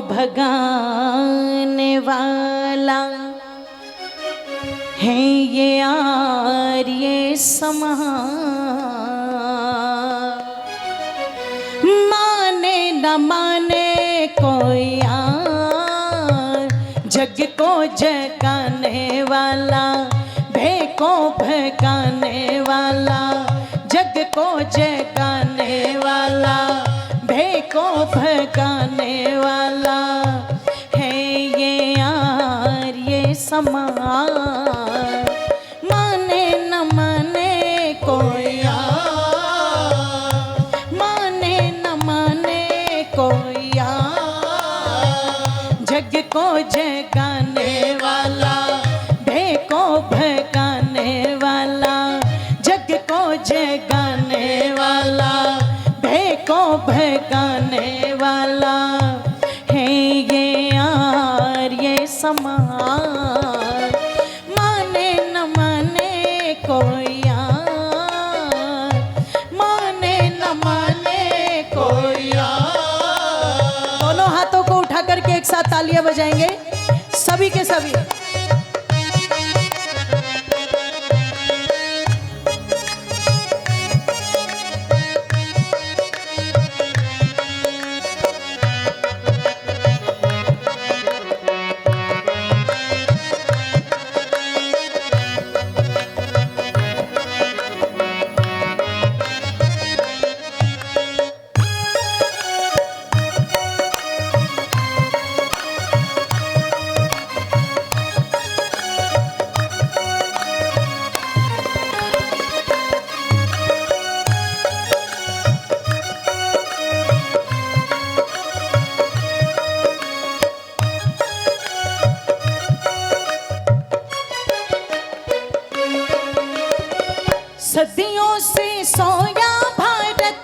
भगाने वाला है ये आर्य समाज। माने न माने कोई यार, जग को जगाने वाला, भय को भगाने वाला, जग को जगाने वाला, भय को भगाने वाला है ये आर्य समाज। माने न माने कोई यार, माने न माने कोई यार, जग को जगाने वाला, भय को भगाने वाला, जग को जगाने वाला, भय को भगाने वाला है ये आर्य समाज। माने न माने कोई यार, माने न माने कोई यार। दोनों हाथों को उठा करके एक साथ तालियां बजाएंगे सभी के सभी। सदियों से सोया भारत,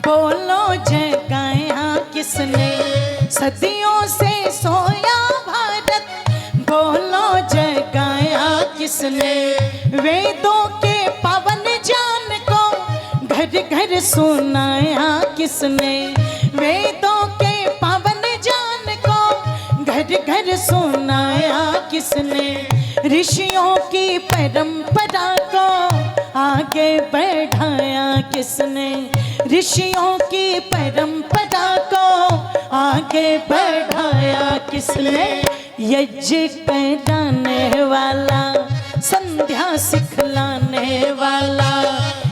बोलो जगाया किसने। सदियों से सोया भारत, बोलो जगाया किसने। वेदों के पावन ज्ञान को घर घर सुनाया किसने। वेदों के पावन ज्ञान को घर घर सुनाया किसने। ऋषियों की परंपरा को आगे बढ़ाया किसने। ऋषियों की परंपरा को आगे बढ़ाया किसने। यज्ञ कराने वाला, संध्या सिखलाने वाला,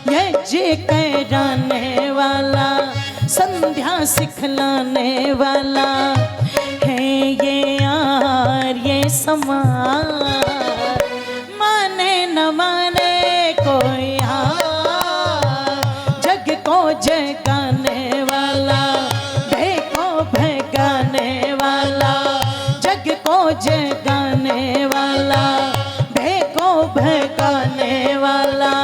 यज्ञ कराने वाला, संध्या सिखलाने वाला है ये आर्य समाज। माने न माने कोई यार, जग को जगाने वाला, भय को भगाने वाला, जग को जगाने वाला, भय को भगाने वाला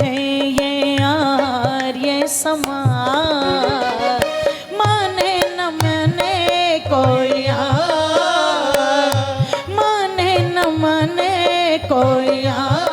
है ये आर्य समाज। माने न माने कोई यार, माने न माने कोई यार।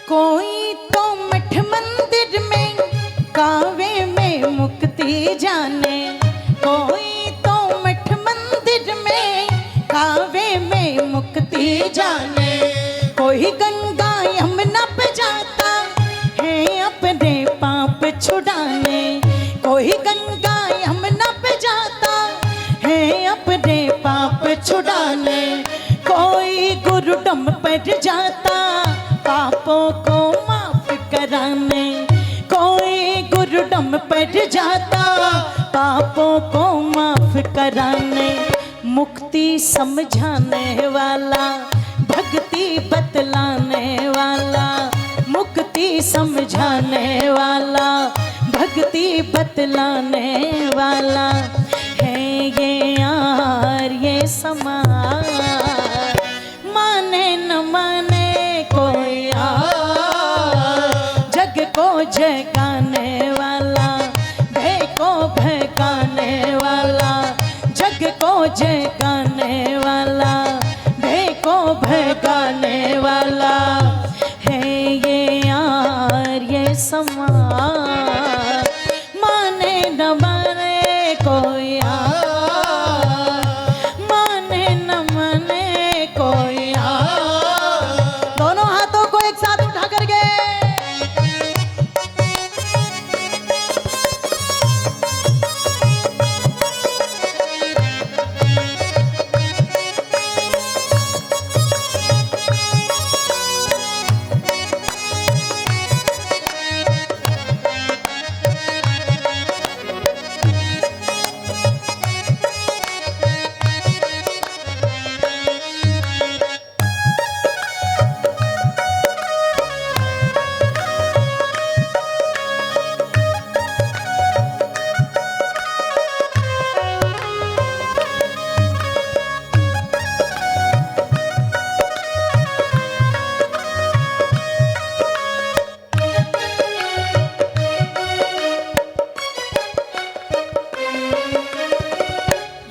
कोई तो मठ मंदिर में कावे में मुक्ति जाने। कोई तो मठ मंदिर में कावे में मुक्ति जाने। कोई गंगा यमुना पे जाता है अपने पाप छुड़ाने। कोई गंगा यमुना पे जाता है अपने पाप छुड़ाने, कोई गुरुडम पर जाता पापों को माफ कराने, कोई गुरुडम पर जाता पापों को माफ कराने। मुक्ति समझाने वाला, भक्ति बतलाने वाला, मुक्ति समझाने वाला, भक्ति बतलाने वाला है ये यार ये समाज। माने न माने कोई यार, जग को जगाने वाला, भय को भगाने वाला, जग को जगाने वाला, भय को भगाने वाला है ये यार ये समाज। माने न माने कोई यार, माने न माने कोई यार। दोनों हाथों को एक साथ उठा करके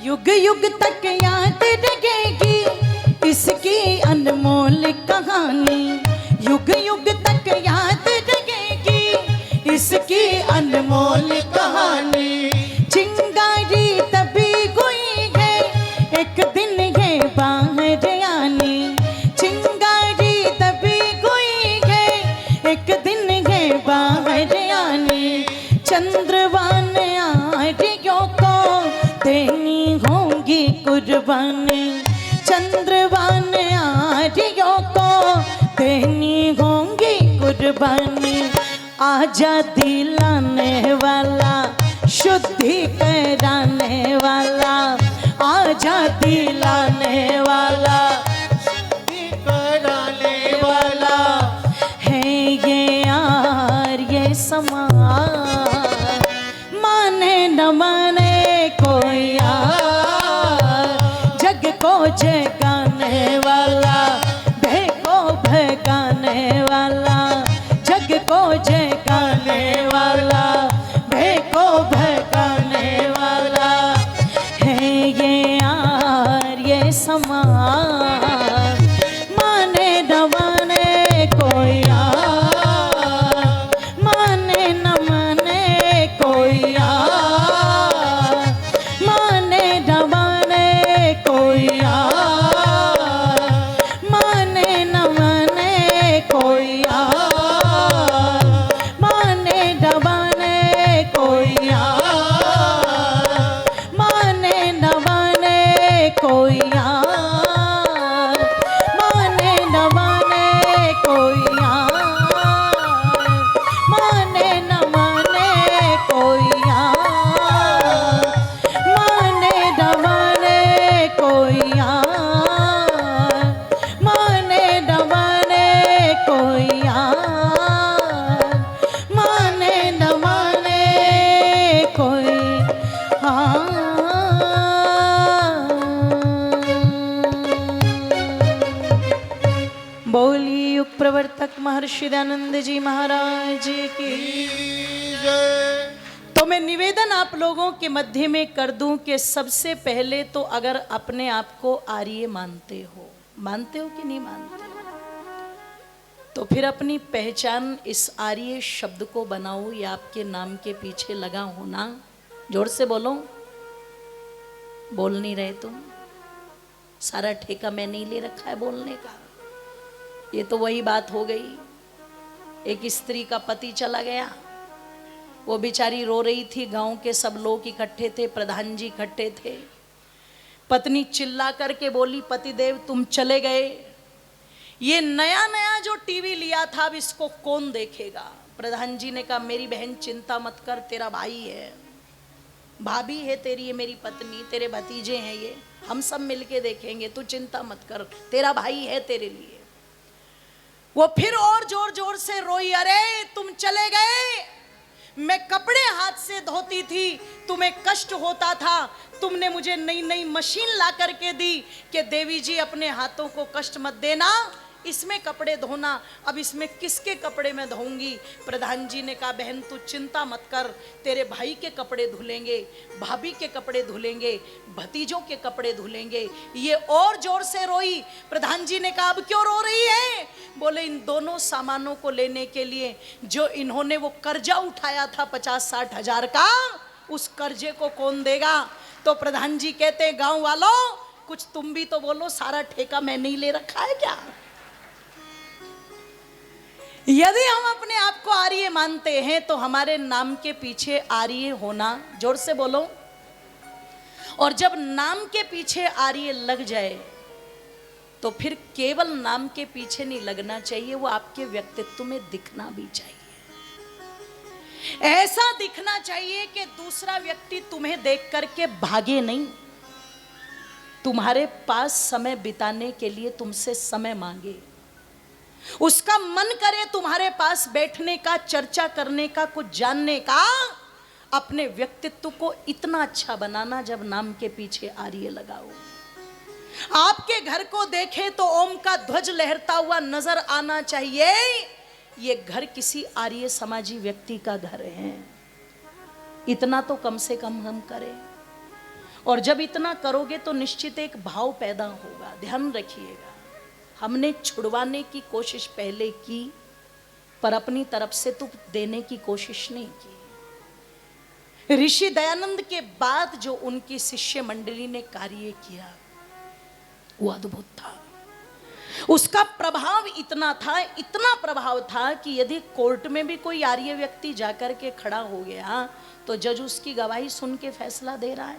युग युग तक याद रहेगी इसकी अनमोल कहानी, युग युग तक याद रहेगी इसकी अनमोल कहानी। चिंगारी तभी हुई है एक दिन ये बाहर आनी, चिंगारी तभी हुई है एक दिन ये बाहर आनी। चंद्रवान आर्यों को देनी होगी कुर्बानी, चंद्रवान आर्यों को देनी होगी कुर्बानी। आजादी लाने वाला, शुद्धि कराने वाला, आजादी लाने वाला, शुद्धि कराने वाला है ये यार ये समाज। माने न माने कोई यार, जग को जगाने वाला, भय को भगाने वाला, जग को जगाने वाला, भय को भगाने वाला है ये यार ये समाज। माने न माने कोई यार, माने न माने कोई यार, माने न माने कोई यार, माने न माने कोई यार, माने न माने कोई यार, माने न माने कोई यार, माने न माने कोई यार, माने न माने कोई यार, माने न माने कोई यार, माने न माने कोई यार, माने न माने कोई बोली युग प्रवर्तक महर्षि दयानंद जी महाराज की। तो मैं निवेदन आप लोगों के मध्य में कर दूं कि सबसे पहले तो अगर अपने आप को आर्य मानते हो कि नहीं मानते, तो फिर अपनी पहचान इस आर्य शब्द को बनाओ या आपके नाम के पीछे लगा होना। जोर से बोलो, बोल नहीं रहे तुम, सारा ठेका मैं नहीं ले रखा है बोलने का। ये तो वही बात हो गई, एक स्त्री का पति चला गया, वो बेचारी रो रही थी, गांव के सब लोग इकट्ठे थे, प्रधान जी इकट्ठे थे। पत्नी चिल्ला करके बोली, पतिदेव तुम चले गए, ये नया नया जो टीवी लिया था अब इसको कौन देखेगा। प्रधान जी ने कहा, मेरी बहन चिंता मत कर, तेरा भाई है, भाभी है तेरी, ये मेरी पत्नी, तेरे भतीजे हैं, ये हम सब मिलके देखेंगे, तू चिंता मत कर, तेरा भाई है तेरे लिए। वो फिर और जोर जोर से रोई, अरे तुम चले गए, मैं कपड़े हाथ से धोती थी, तुम्हें कष्ट होता था, तुमने मुझे नई नई मशीन ला करके दी कि देवी जी अपने हाथों को कष्ट मत देना, इसमें कपड़े धोना, अब इसमें किसके कपड़े में धोऊंगी। प्रधान जी ने कहा, बहन तू चिंता मत कर, तेरे भाई के कपड़े धुलेंगे, भाभी के कपड़े धुलेंगे, भतीजों के कपड़े धुलेंगे। ये और जोर से रोई। प्रधान जी ने कहा, अब क्यों रो रही है? बोले, इन दोनों सामानों को लेने के लिए जो इन्होंने वो कर्जा उठाया था 50-60 हजार का, उस कर्जे को कौन देगा। तो प्रधान जी कहते, गांव वालों कुछ तुम भी तो बोलो, सारा ठेका मैंने ही ले रखा है क्या? यदि हम अपने आप को आर्य मानते हैं तो हमारे नाम के पीछे आर्य होना, जोर से बोलो, और जब नाम के पीछे आर्य लग जाए तो फिर केवल नाम के पीछे नहीं लगना चाहिए, वो आपके व्यक्तित्व में दिखना भी चाहिए। ऐसा दिखना चाहिए कि दूसरा व्यक्ति तुम्हें देख करके भागे नहीं, तुम्हारे पास समय बिताने के लिए तुमसे समय मांगे, उसका मन करे तुम्हारे पास बैठने का, चर्चा करने का, कुछ जानने का। अपने व्यक्तित्व को इतना अच्छा बनाना जब नाम के पीछे आर्य लगाओ। आपके घर को देखे तो ओम का ध्वज लहरता हुआ नजर आना चाहिए, ये घर किसी आर्य समाजी व्यक्ति का घर है। इतना तो कम से कम हम करें, और जब इतना करोगे तो निश्चित एक भाव पैदा होगा। ध्यान रखिएगा, हमने छुड़वाने की कोशिश पहले की, पर अपनी तरफ से तो देने की कोशिश नहीं की। ऋषि दयानंद के बाद जो उनकी शिष्य मंडली ने कार्य किया वो अद्भुत था। उसका प्रभाव इतना था, इतना प्रभाव था कि यदि कोर्ट में भी कोई आर्य व्यक्ति जाकर के खड़ा हो गया तो जज उसकी गवाही सुन के फैसला दे रहा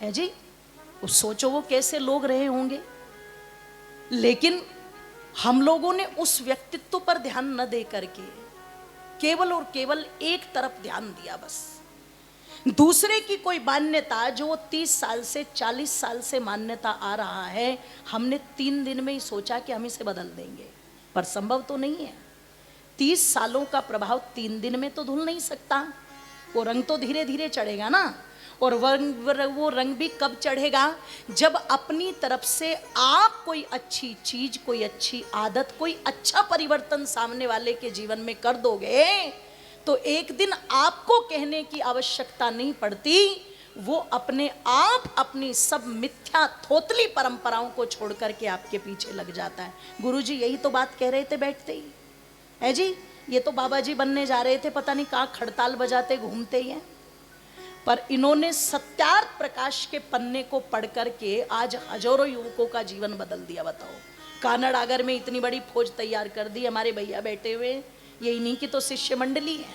है जी। उस सोचो वो कैसे लोग रहे होंगे। लेकिन हम लोगों ने उस व्यक्तित्व पर ध्यान न दे करके केवल और केवल एक तरफ ध्यान दिया, बस दूसरे की कोई मान्यता जो 30 साल से 40 साल से मान्यता आ रहा है, हमने 3 दिन में ही सोचा कि हम इसे बदल देंगे, पर संभव तो नहीं है। 30 सालों का प्रभाव 3 दिन में तो धुल नहीं सकता, वो रंग तो धीरे धीरे चढ़ेगा ना। और वो रंग भी कब चढ़ेगा? जब अपनी तरफ से आप कोई अच्छी चीज, कोई अच्छी आदत, कोई अच्छा परिवर्तन सामने वाले के जीवन में कर दोगे तो एक दिन आपको कहने की आवश्यकता नहीं पड़ती, वो अपने आप अपनी सब मिथ्या थोतली परंपराओं को छोड़ करके आपके पीछे लग जाता है। गुरुजी यही तो बात कह रहे थे बैठते ही, है जी, ये तो बाबा जी बनने जा रहे थे, पता नहीं कहाँ खड़ताल बजाते घूमते ही हैं। पर इन्होंने सत्यार्थ प्रकाश के पन्ने को पढ़ करके आज हजारों युवकों का जीवन बदल दिया। बताओ, कानड़ आगर में इतनी बड़ी फौज तैयार कर दी, हमारे भैया बैठे हुए, ये इन्हीं की तो शिष्य मंडली है।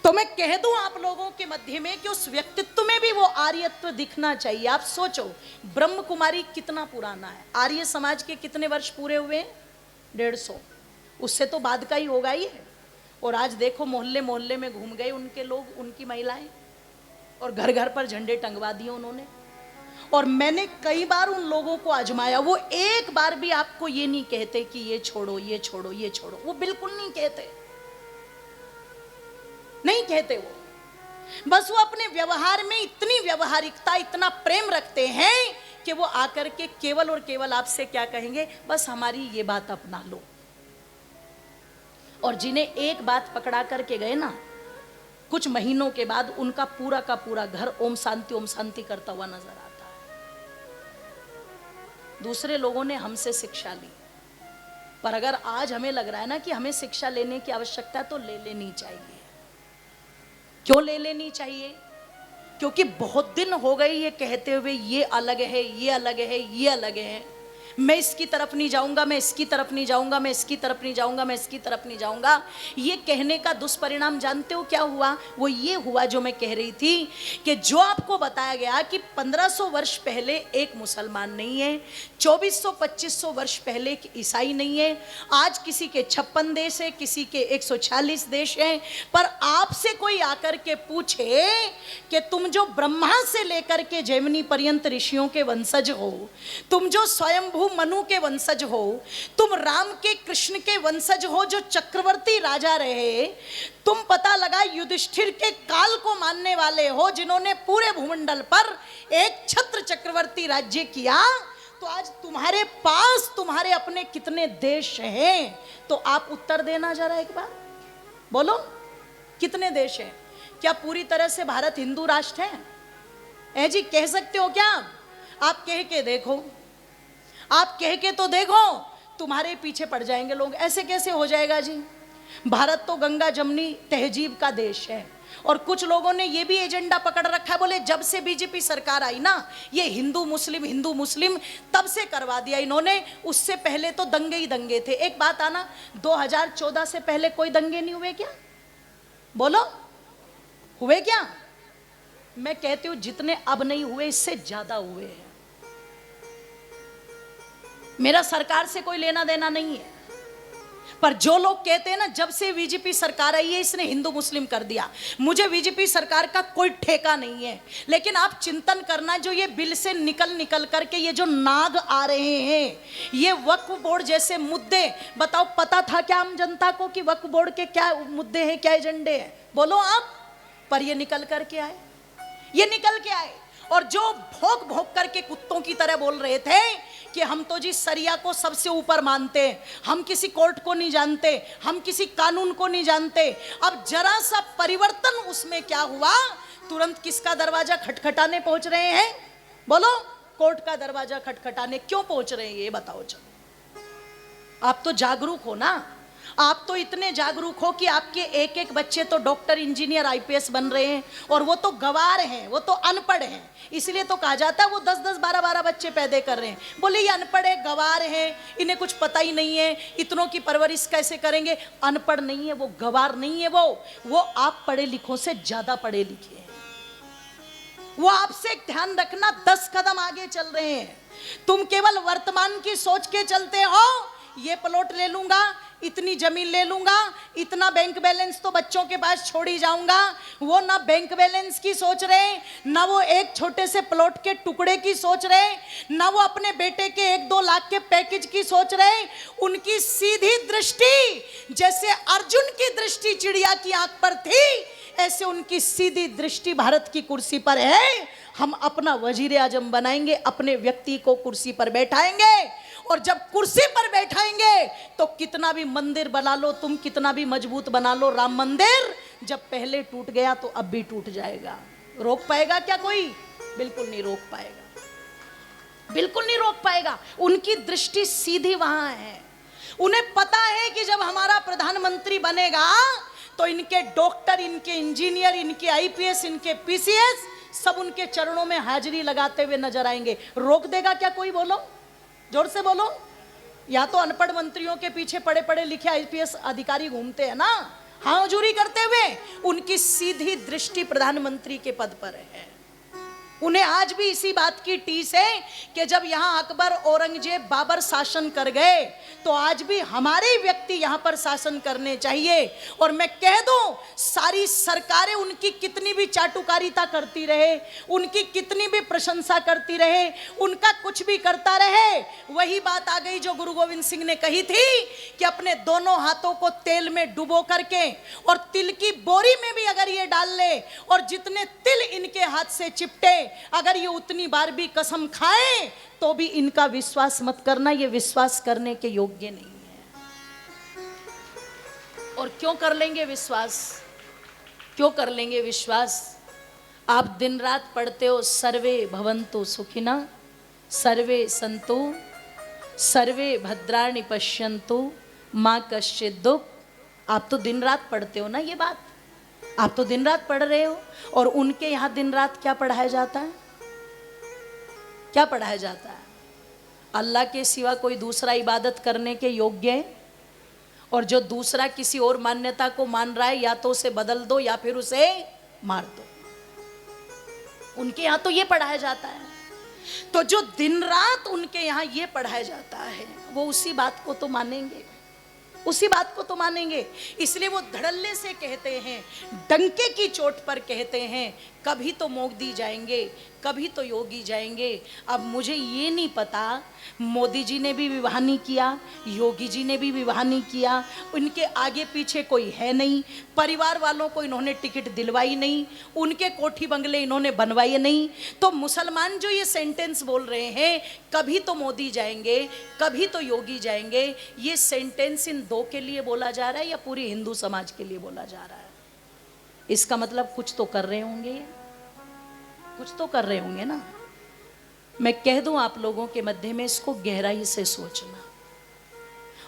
तो मैं कह दूं आप लोगों के मध्य में कि उस व्यक्तित्व में भी वो आर्यत्व दिखना चाहिए। आप सोचो, ब्रह्म कुमारी कितना पुराना है, आर्य समाज के कितने वर्ष पूरे हुए? 150, उससे तो बाद का ही होगा ही है। और आज देखो मोहल्ले मोहल्ले में घूम गए उनके लोग, उनकी महिलाएं, और घर घर पर झंडे टंगवा दिए उन्होंने। और मैंने कई बार उन लोगों को आजमाया, वो एक बार भी आपको ये नहीं कहते कि ये छोड़ो ये छोड़ो ये छोड़ो, वो बिल्कुल नहीं कहते, नहीं कहते। वो बस वो अपने व्यवहार में इतनी व्यवहारिकता, इतना प्रेम रखते हैं कि वो आकर के केवल और केवल आपसे क्या कहेंगे, बस हमारी ये बात अपना लो। और जिन्हें एक बात पकड़ा करके गए ना, कुछ महीनों के बाद उनका पूरा का पूरा घर ओम शांति करता हुआ नजर आता है। दूसरे लोगों ने हमसे शिक्षा ली, पर अगर आज हमें लग रहा है ना कि हमें शिक्षा लेने की आवश्यकता, तो ले लेनी चाहिए। क्यों ले लेनी चाहिए? क्योंकि बहुत दिन हो गए ये कहते हुए, ये अलग है, ये अलग है, ये अलग है। मैं इसकी तरफ नहीं जाऊंगा, मैं इसकी तरफ नहीं जाऊंगा, मैं इसकी तरफ नहीं जाऊंगा, मैं इसकी तरफ नहीं जाऊंगा। ये कहने का दुष्परिणाम जानते हो क्या हुआ? वो ये हुआ जो मैं कह रही थी कि जो आपको बताया गया कि 1500 वर्ष पहले एक मुसलमान नहीं है, 2400-2500 वर्ष पहले एक ईसाई नहीं है, आज किसी के 56 देश है, किसी के 146 देश हैं। पर आपसे कोई आकर के पूछे कि तुम जो ब्रह्मा से लेकर के जैमिनी पर्यंत ऋषियों के वंशज हो, तुम जो स्वयंभू मनु के वंशज हो, तुम राम के कृष्ण के वंशज हो जो चक्रवर्ती राजा रहे, तुम पता लगा युधिष्ठिर के काल को मानने वाले हो जिन्होंने पूरे भूमंडल पर एक छत्र चक्रवर्ती राज्य किया, तो आज तुम्हारे पास तुम्हारे अपने कितने देश हैं? तो आप उत्तर देना जरा एक बार, बोलो कितने देश हैं? क्या पूरी तरह से भारत हिंदू राष्ट्र है? ऐ जी कह सकते हो क्या? आप कह के देखो, आप कह के तो देखो, तुम्हारे पीछे पड़ जाएंगे लोग। ऐसे कैसे हो जाएगा जी? भारत तो गंगा जमनी तहजीब का देश है। और कुछ लोगों ने ये भी एजेंडा पकड़ रखा है, बोले जब से बीजेपी सरकार आई ना, ये हिंदू मुस्लिम तब से करवा दिया इन्होंने, उससे पहले तो दंगे ही दंगे थे। एक बात आना, 2014 से पहले कोई दंगे नहीं हुए क्या? बोलो हुए क्या? मैं कहती हूं जितने अब नहीं हुए इससे ज्यादा हुए हैं। मेरा सरकार से कोई लेना देना नहीं है, पर जो लोग कहते हैं ना जब से बीजेपी सरकार आई है इसने हिंदू मुस्लिम कर दिया, मुझे बीजेपी सरकार का कोई ठेका नहीं है। लेकिन आप चिंतन करना, जो ये बिल से निकल करके ये जो नाग आ रहे हैं, ये वक्फ बोर्ड जैसे मुद्दे, बताओ पता था क्या आम जनता को कि वक्फ बोर्ड के क्या मुद्दे हैं, क्या एजेंडे हैं? बोलो आप। पर ये निकल करके आए, ये निकल के आए। और जो भौंक भौंक करके कुत्तों की तरह बोल रहे थे कि हम तो जी सरिया को सबसे ऊपर मानते हैं, हम किसी कोर्ट को नहीं जानते, हम किसी कानून को नहीं जानते, अब जरा सा परिवर्तन उसमें क्या हुआ, तुरंत किसका दरवाजा खटखटाने पहुंच रहे हैं? बोलो कोर्ट का दरवाजा खटखटाने क्यों पहुंच रहे हैं? ये बताओ। चलो आप तो जागरूक हो ना, आप तो इतने जागरूक हो कि आपके एक एक बच्चे तो डॉक्टर, इंजीनियर, आईपीएस बन रहे हैं, और वो तो गवार हैं, वो तो अनपढ़ हैं। इसलिए तो कहा जाता है वो 10-10, 12-12 बच्चे पैदा कर रहे हैं। बोले ये अनपढ़ है, गवार हैं, इन्हें कुछ पता ही नहीं है, इतनों की परवरिश कैसे करेंगे? अनपढ़ नहीं है वो, गवार नहीं है वो आप पढ़े लिखों से ज्यादा पढ़े लिखे हैं। वो आपसे ध्यान रखना 10 कदम आगे चल रहे हैं। तुम केवल वर्तमान की सोच के चलते हो, ये प्लॉट ले लूंगा, इतनी जमीन ले लूंगा, इतना बैंक बैलेंस तो बच्चों के पास छोड़ ही जाऊंगा। वो ना बैंक बैलेंस की सोच रहे, ना वो एक छोटे से प्लॉट के टुकड़े की सोच रहे, ना वो अपने बेटे के 1-2 लाख के पैकेज की सोच रहे। उनकी सीधी दृष्टि, जैसे अर्जुन की दृष्टि चिड़िया की आंख पर थी, ऐसे उनकी सीधी दृष्टि भारत की कुर्सी पर है। हम अपना वजीर आजम बनाएंगे, अपने व्यक्ति को कुर्सी पर बैठाएंगे, और जब कुर्सी पर बैठाएंगे तो कितना भी मंदिर बना लो तुम, कितना भी मजबूत बना लो राम मंदिर, जब पहले टूट गया तो अब भी टूट जाएगा। रोक पाएगा क्या कोई? बिल्कुल नहीं रोक पाएगा, बिल्कुल नहीं रोक पाएगा। उनकी दृष्टि सीधी वहां है। उन्हें पता है कि जब हमारा प्रधानमंत्री बनेगा तो इनके डॉक्टर, इनके इंजीनियर, इनके आईपीएस, इनके पीसीएस सब उनके चरणों में हाजिरी लगाते हुए नजर आएंगे। रोक देगा क्या कोई? बोलो जोर से बोलो। या तो अनपढ़ मंत्रियों के पीछे पढ़े पढ़े लिखे आईपीएस अधिकारी घूमते हैं ना, हाँ हजूरी करते हुए। उनकी सीधी दृष्टि प्रधानमंत्री के पद पर है। उन्हें आज भी इसी बात की टीस है कि जब यहाँ अकबर, औरंगजेब, बाबर शासन कर गए तो आज भी हमारे व्यक्ति यहाँ पर शासन करने चाहिए। और मैं कह दूं, सारी सरकारें उनकी कितनी भी चाटुकारिता करती रहे, उनकी कितनी भी प्रशंसा करती रहे, उनका कुछ भी करता रहे, वही बात आ गई जो गुरु गोविंद सिंह ने कही थी कि अपने दोनों हाथों को तेल में डुबो करके और तिल की बोरी में भी अगर ये डाल ले और जितने तिल इनके हाथ से चिपटे, अगर ये उतनी बार भी कसम खाए तो भी इनका विश्वास मत करना, ये विश्वास करने के योग्य नहीं है। और क्यों कर लेंगे विश्वास? क्यों कर लेंगे विश्वास? आप दिन रात पढ़ते हो सर्वे भवन्तु सुखिना, सर्वे सन्तु, सर्वे भद्राणि पश्यन्तु, मां कश्चित् दुःख। आप तो दिन रात पढ़ते हो ना ये बात, आप तो दिन रात पढ़ रहे हो। और उनके यहाँ दिन रात क्या पढ़ाया जाता है? क्या पढ़ाया जाता है? अल्लाह के सिवा कोई दूसरा इबादत करने के योग्य है? और जो दूसरा किसी और मान्यता को मान रहा है, या तो उसे बदल दो या फिर उसे मार दो। उनके यहाँ तो ये पढ़ाया जाता है। तो जो दिन रात उनके यहाँ ये पढ़ाया जाता है, वो उसी बात को तो मानेंगे, उसी बात को तो मानेंगे। इसलिए वो धड़ल्ले से कहते हैं, डंके की चोट पर कहते हैं, कभी तो मोदी जाएंगे, कभी तो योगी जाएंगे। अब मुझे ये नहीं पता, मोदी जी ने भी विवाह नहीं किया, योगी जी ने भी विवाह नहीं किया, उनके आगे पीछे कोई है नहीं, परिवार वालों को इन्होंने टिकट दिलवाई नहीं, उनके कोठी बंगले इन्होंने बनवाए नहीं। तो मुसलमान जो ये सेंटेंस बोल रहे हैं, कभी तो मोदी जाएंगे, कभी तो योगी जाएंगे, ये सेंटेंस इन दो के लिए बोला जा रहा है या पूरी हिंदू समाज के लिए बोला जा रहा है? इसका मतलब कुछ तो कर रहे होंगे, कुछ तो कर रहे होंगे ना। मैं कह दूं आप लोगों के मध्य में, इसको गहराई से सोचना,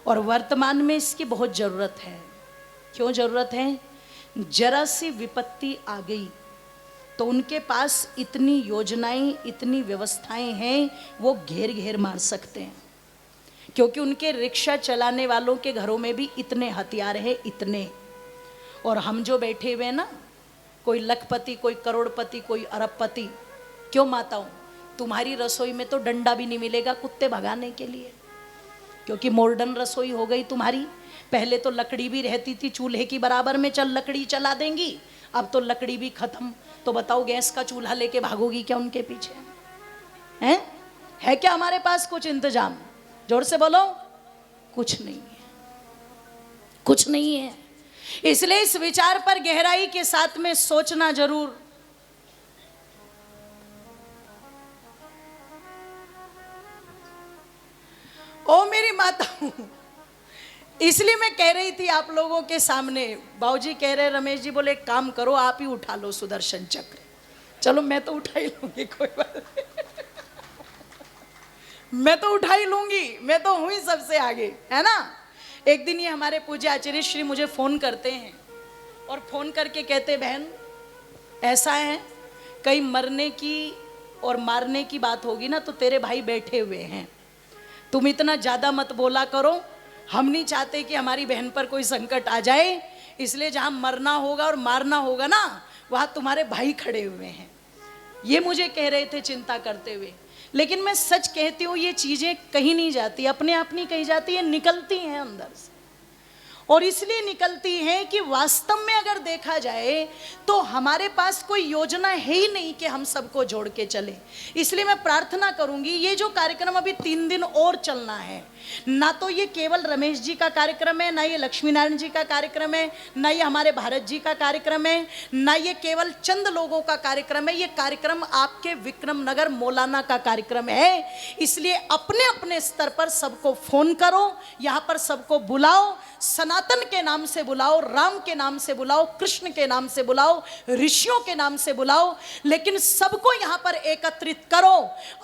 और वर्तमान में इसकी बहुत जरूरत है। क्यों जरूरत है? जरा सी विपत्ति आ गई तो उनके पास इतनी योजनाएं, इतनी व्यवस्थाएं हैं, वो घेर घेर मार सकते हैं। क्योंकि उनके रिक्शा चलाने वालों के घरों में भी इतने हथियार हैं, इतने। और हम जो बैठे हुए हैं ना, कोई लखपति, कोई करोड़पति, कोई अरबपति। क्यों माताओं, तुम्हारी रसोई में तो डंडा भी नहीं मिलेगा कुत्ते भगाने के लिए, क्योंकि मॉडर्न रसोई हो गई तुम्हारी। पहले तो लकड़ी भी रहती थी चूल्हे की बराबर में, चल लकड़ी चला देंगी, अब तो लकड़ी भी खत्म। तो बताओ गैस का चूल्हा लेके भागोगी क्या उनके पीछे? हैं? है क्या हमारे पास कुछ इंतजाम? जोर से बोलो। कुछ नहीं है, कुछ नहीं है। इसलिए इस विचार पर गहराई के साथ में सोचना जरूर। ओ मेरी माता, इसलिए मैं कह रही थी आप लोगों के सामने, बाबूजी कह रहे, रमेश जी बोले, एक काम करो, आप ही उठा लो सुदर्शन चक्र। चलो मैं तो उठा ही लूंगी, कोई बात नहीं। मैं तो उठा ही लूंगी, मैं तो हुई सबसे आगे, है ना। एक दिन ये हमारे पूज्य आचार्य श्री मुझे फोन करते हैं और फोन करके कहते, बहन ऐसा है, कहीं मरने की और मारने की बात होगी ना तो तेरे भाई बैठे हुए हैं, तुम इतना ज़्यादा मत बोला करो, हम नहीं चाहते कि हमारी बहन पर कोई संकट आ जाए, इसलिए जहाँ मरना होगा और मारना होगा ना, वहाँ तुम्हारे भाई खड़े हुए हैं। ये मुझे कह रहे थे चिंता करते हुए। लेकिन मैं सच कहती हूँ, ये चीज़ें कहीं नहीं जाती, अपने आप नहीं कही जाती, ये निकलती हैं अंदर से। और इसलिए निकलती हैं कि वास्तव में अगर देखा जाए तो हमारे पास कोई योजना है ही नहीं कि हम सबको जोड़ के चलें। इसलिए मैं प्रार्थना करूंगी, ये जो कार्यक्रम अभी 3 दिन और चलना है, ना तो ये केवल रमेश जी का कार्यक्रम है, ना ये लक्ष्मी नारायण जी का कार्यक्रम है, ना ये हमारे भारत जी का कार्यक्रम है, ना ये केवल चंद लोगों का कार्यक्रम है, ये कार्यक्रम आपके विक्रम नगर मौलाना का कार्यक्रम है। इसलिए अपने अपने स्तर पर सबको फोन करो, यहाँ पर सबको बुलाओ, सनातन के नाम से बुलाओ, राम के नाम से बुलाओ, कृष्ण के नाम से बुलाओ, ऋषियों के नाम से बुलाओ, लेकिन सबको यहाँ पर एकत्रित करो।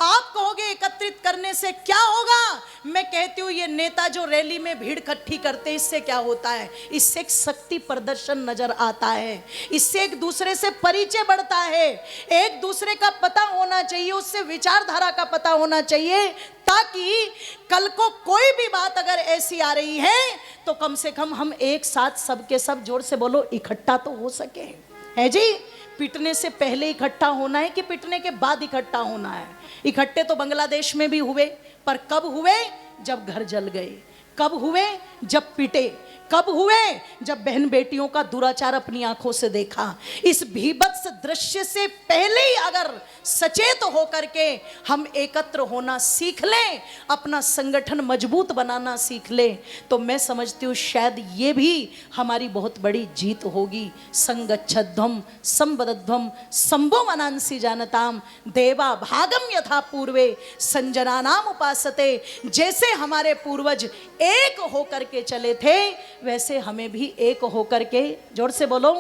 आप कहोगे एकत्रित करने से क्या होगा? मैं कहती हूँ, ये नेता जो रैली में भीड़ इकट्ठी करते हैं, इससे क्या होता है? इससे एक शक्ति प्रदर्शन नजर आता है, इससे एक दूसरे से परिचय बढ़ता है, एक दूसरे का पता होना चाहिए, उससे विचारधारा का पता होना चाहिए, ताकि कल को कोई भी बात अगर ऐसी आ रही है तो कम से कम हम एक साथ सबके सब, जोर से बोलो, इकट्ठा तो हो सके। है जी? पिटने से पहले इकट्ठा होना है कि पिटने के बाद इकट्ठा होना है? इकट्ठे तो बांग्लादेश में भी हुए, पर कब हुए? जब घर जल गए। कब हुए? जब पिटे। कब हुए? जब बहन बेटियों का दुराचार अपनी आंखों से देखा। इस भीभत्स दृश्य से पहले ही अगर सचेत होकर के हम एकत्र होना सीख लें, अपना संगठन मजबूत बनाना सीख लें, तो मैं समझती हूँ शायद ये भी हमारी बहुत बड़ी जीत होगी। संगच्छध्वम संबद्धध्वम संभो मनांसी जानताम देवा भागम यथा पूर्वे संजनानाम उपासते। जैसे हमारे पूर्वज एक होकर के चले थे, वैसे हमें भी एक होकर के, जोर से बोलो,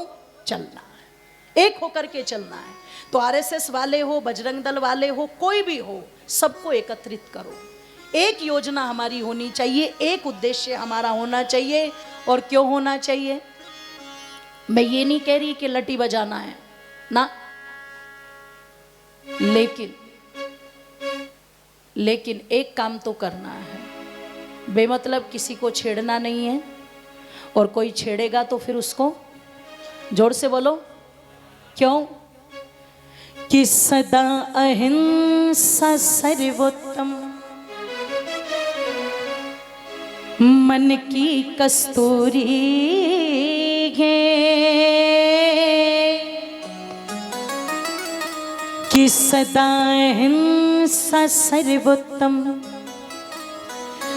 चलना है, एक होकर के चलना है। तो आरएसएस वाले हो, बजरंग दल वाले हो, कोई भी हो, सबको एकत्रित करो। एक योजना हमारी होनी चाहिए, एक उद्देश्य हमारा होना चाहिए। और क्यों होना चाहिए? मैं ये नहीं कह रही कि लटी बजाना है ना, लेकिन लेकिन एक काम तो करना है, बेमतलब किसी को छेड़ना नहीं है, और कोई छेड़ेगा तो फिर उसको जोर से बोलो क्यों कि सदा अहिंसा सर्वोत्तम, मन की कस्तूरी है कि सदा अहिंसा सर्वोत्तम,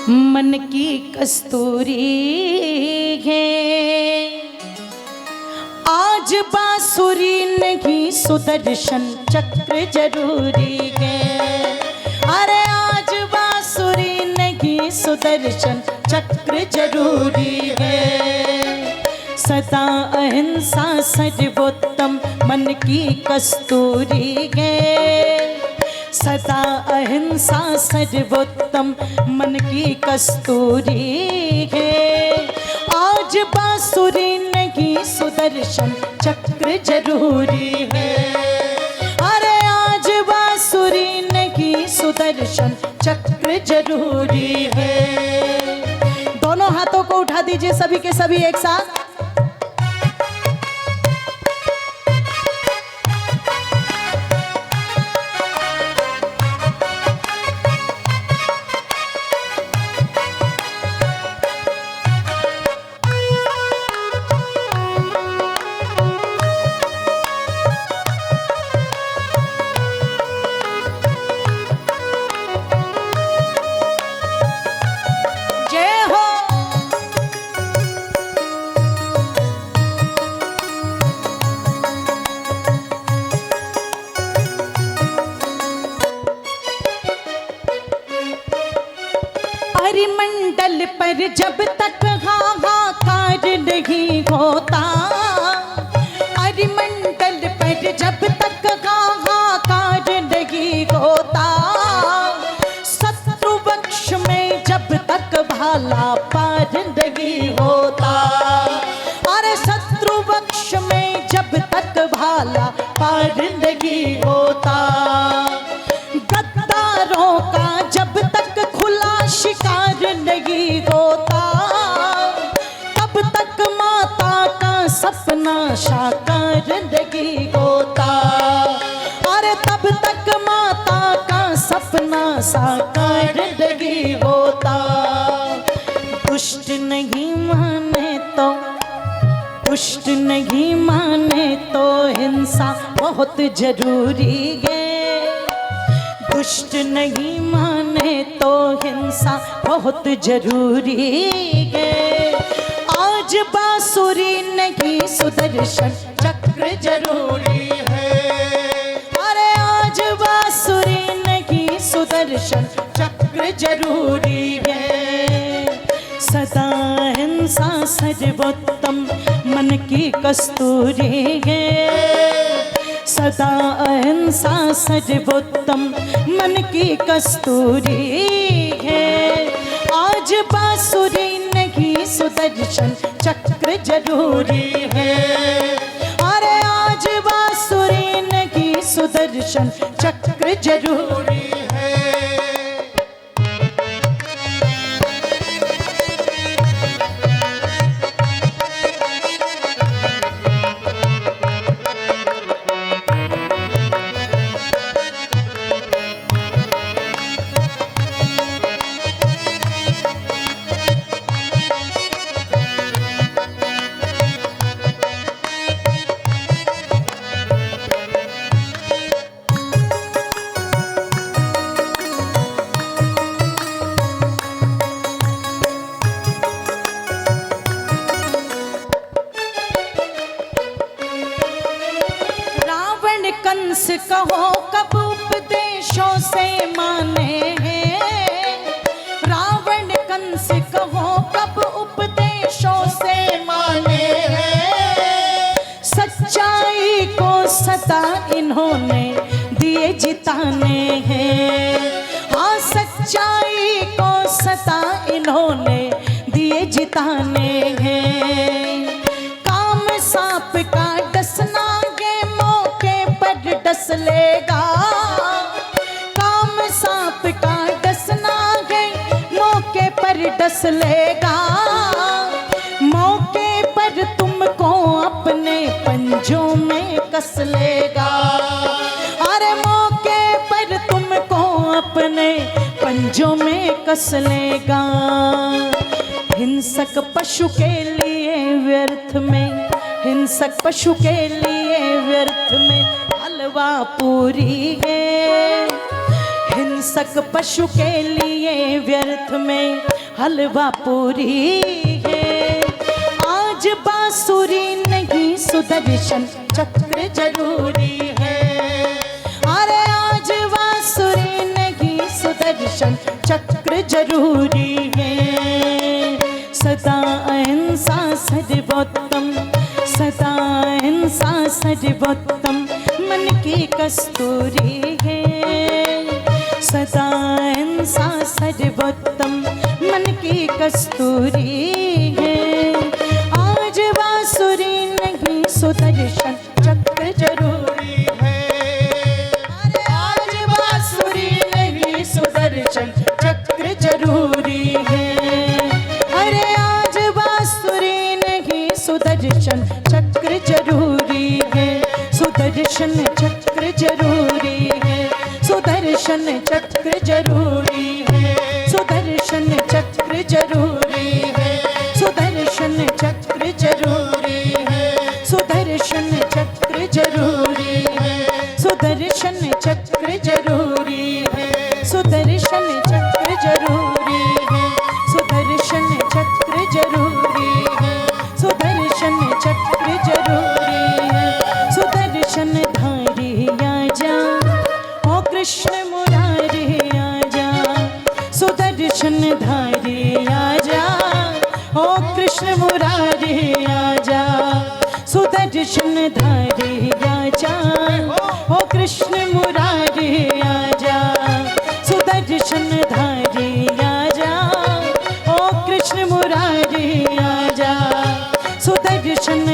मन की कस्तूरी है। आज बांसुरी नहीं सुदर्शन चक्र जरूरी है। अरे आज बांसुरी नहीं सुदर्शन चक्र जरूरी है। सदा अहिंसा सर्वोत्तम, मन की कस्तूरी है। सदा अहिंसा सर्वोत्तम, मन की कस्तूरी है। आज बांसुरी नहीं सुदर्शन चक्र जरूरी है। अरे आज बांसुरी नहीं सुदर्शन चक्र जरूरी है। दोनों हाथों को उठा दीजिए सभी के सभी एक साथ। परिमंडल पर जब तक हाहाकार नहीं होता, परिमंडल पर जब तक हाहाकार नहीं होता, शत्रु वक्ष में जब तक भाला पार नहीं होता। अरे शत्रु वक्ष में जब तक भाला पार नहीं होता, गद्दारों का जब तक खुला शिकार नहीं होता, तब तक माता का सपना साकार नहीं होता। अरे तब तक माता का सपना साकार नहीं होता। दुष्ट नहीं माने तो, दुष्ट नहीं माने तो हिंसा बहुत जरूरी है। दुष्ट नहीं माने तो हिंसा बहुत जरूरी है। आज बांसुरी नहीं सुदर्शन चक्र जरूरी है। अरे आज बांसुरी नहीं सुदर्शन चक्र जरूरी है। सदा हिंसा सर्वोत्तम, मन की कस्तूरी है। सदा अहिंसा सर्वोत्तम, मन की कस्तूरी है। आज बांसुरी नहीं सुदर्शन चक्र जरूरी है। अरे आज बांसुरी नहीं सुदर्शन चक्र जरूरी है। कंस कहो कब उपदेशों से माने हैं। रावण कंस कहो कब उपदेशों से माने हैं। सच्चाई को सदा इन्होंने दिए जिताने हैं। हाँ सच्चाई को सदा इन्होंने दिए जिताने हैं। काम सांप का डसना डस लेगा, काम सांप का कस लेगा, मौके पर तुमको अपने पंजों में कस लेगा। अरे मौके पर तुमको अपने पंजों में कस लेगा। हिंसक पशु के लिए व्यर्थ में, हिंसक पशु के लिए व्यर्थ में हलवा पूरी है। हिंसक पशु के लिए व्यर्थ में हलवा पूरी है। आज बांसुरी नहीं सुदर्शन चक्र जरूरी है। अरे आज बांसुरी नहीं सुदर्शन चक्र जरूरी है। सदा अहिंसा सर्वोत्तम, सदा अहिंसा सर्वोत्तम मन की कस्तूरी है। सदा अहिंसा सर्वोत्तम मन की कस्तूरी है। आज बांसुरी नहीं सुदर्शन चक्र जरूरी है। अरे आज बांसुरी नहीं सुदर्शन चक्र जरूरी है। अरे आज बांसुरी नहीं सुदर्शन चक्र जरूरी है। सुदर्शन चक्र जरूरी है। सुदर्शन चक्र जरूरी है। सुदर्शन चक्र जरूरी है। सुदर्शन चक्र जरूरी है। सुदर्शन चक्र जरूरी है। सुदर्शन चक्र जरूरी है। सुदर्शन चक्र जरूरी है। सुदर्शन चक्र जरूरी है। सुदर्शन चक्र जरूरी है। सुदर्शन धारी आजा, ओ कृष्ण मुरारी आजा। सुदर्शन धारी आजा, ओ कृष्ण मुरारी आजा। सुदर्शन धारी आजा, ओ कृष्ण मुरारी आजा। सुदर्शन धारी आजा, ओ कृष्ण मुरारी आजा। सुदर्शन